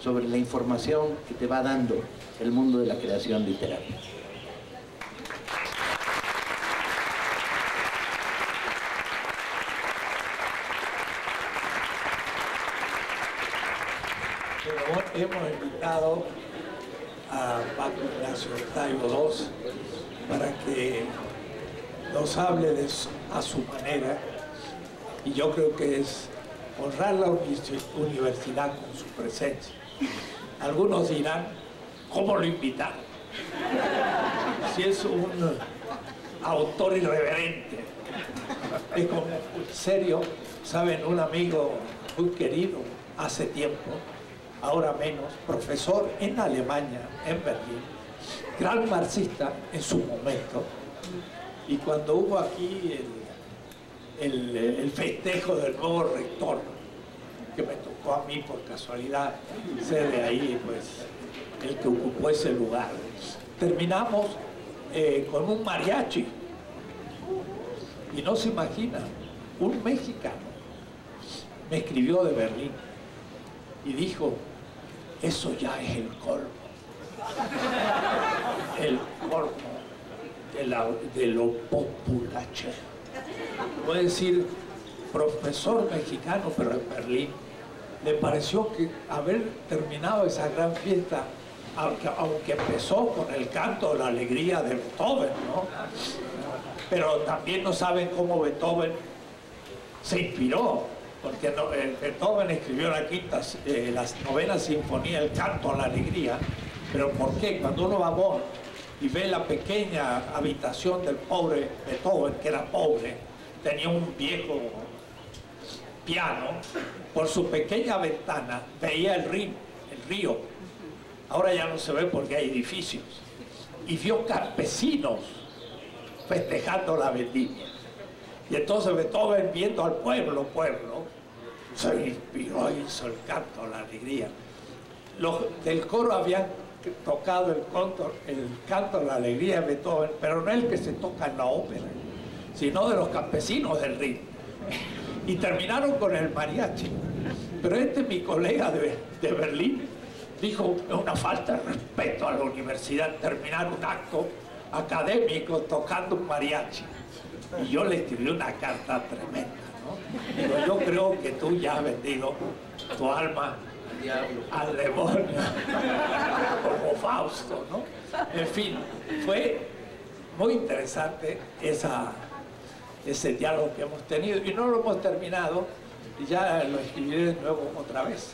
sobre la información que te va dando el mundo de la creación literaria. Pero hemos invitado a Paco Ignacio Taibo II para que nos hable a su manera, y yo creo que es honrar la universidad con su presencia. Algunos dirán, ¿cómo lo invitaron? Si es un autor irreverente. Es como, en serio, saben, un amigo muy querido hace tiempo, ahora menos, profesor en Alemania, en Berlín, gran marxista en su momento. Y cuando hubo aquí el festejo del nuevo rector, que me tocó a mí por casualidad ser de ahí, pues, el que ocupó ese lugar, terminamos con un mariachi. Y no se imagina, un mexicano me escribió de Berlín y dijo, eso ya es el colmo. El colmo de lo populacho. Voy a decir, profesor mexicano, pero en Berlín, le pareció que haber terminado esa gran fiesta, aunque empezó con el canto de la alegría de Beethoven, ¿no? Pero también no saben cómo Beethoven se inspiró, porque Beethoven escribió la novena sinfonía, el canto a la alegría. Pero ¿por qué? Cuando uno va a Bonn y ve la pequeña habitación del pobre Beethoven, que era pobre, tenía un viejo piano, por su pequeña ventana veía el río. Ahora ya no se ve porque hay edificios. Y vio campesinos festejando la vendimia. Y entonces Beethoven, viendo al pueblo, se inspiró y hizo el canto a la alegría. Los del coro habían tocado el canto a la alegría de Beethoven, pero no el que se toca en la ópera, sino de los campesinos del ritmo. Y terminaron con el mariachi. pero mi colega de Berlín dijo, es una falta de respeto a la universidad terminar un acto académico tocando un mariachi. Y yo le escribí una carta tremenda, ¿no? Digo, yo creo que tú ya has vendido tu alma al demonio, como Fausto, ¿no? En fin, fue muy interesante ese diálogo que hemos tenido, y no lo hemos terminado, y ya lo escribiré de nuevo otra vez.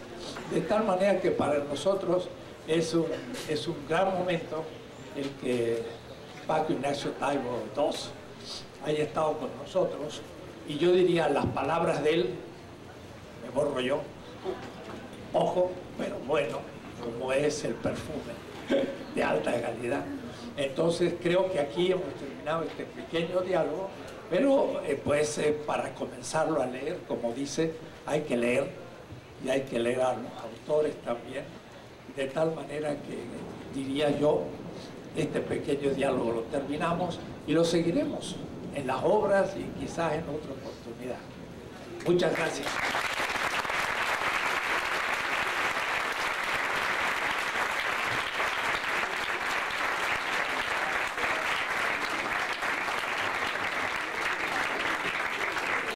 De tal manera que para nosotros es un gran momento el que Paco Ignacio Taibo II haya estado con nosotros, y yo diría las palabras de él, me borro yo, ojo, pero bueno, como es el perfume de alta calidad. Entonces creo que aquí hemos terminado este pequeño diálogo, pero para comenzarlo a leer, como dice, hay que leer, y hay que leer a los autores también, de tal manera que, diría yo, este pequeño diálogo lo terminamos y lo seguiremos en las obras y quizás en otra oportunidad. Muchas gracias.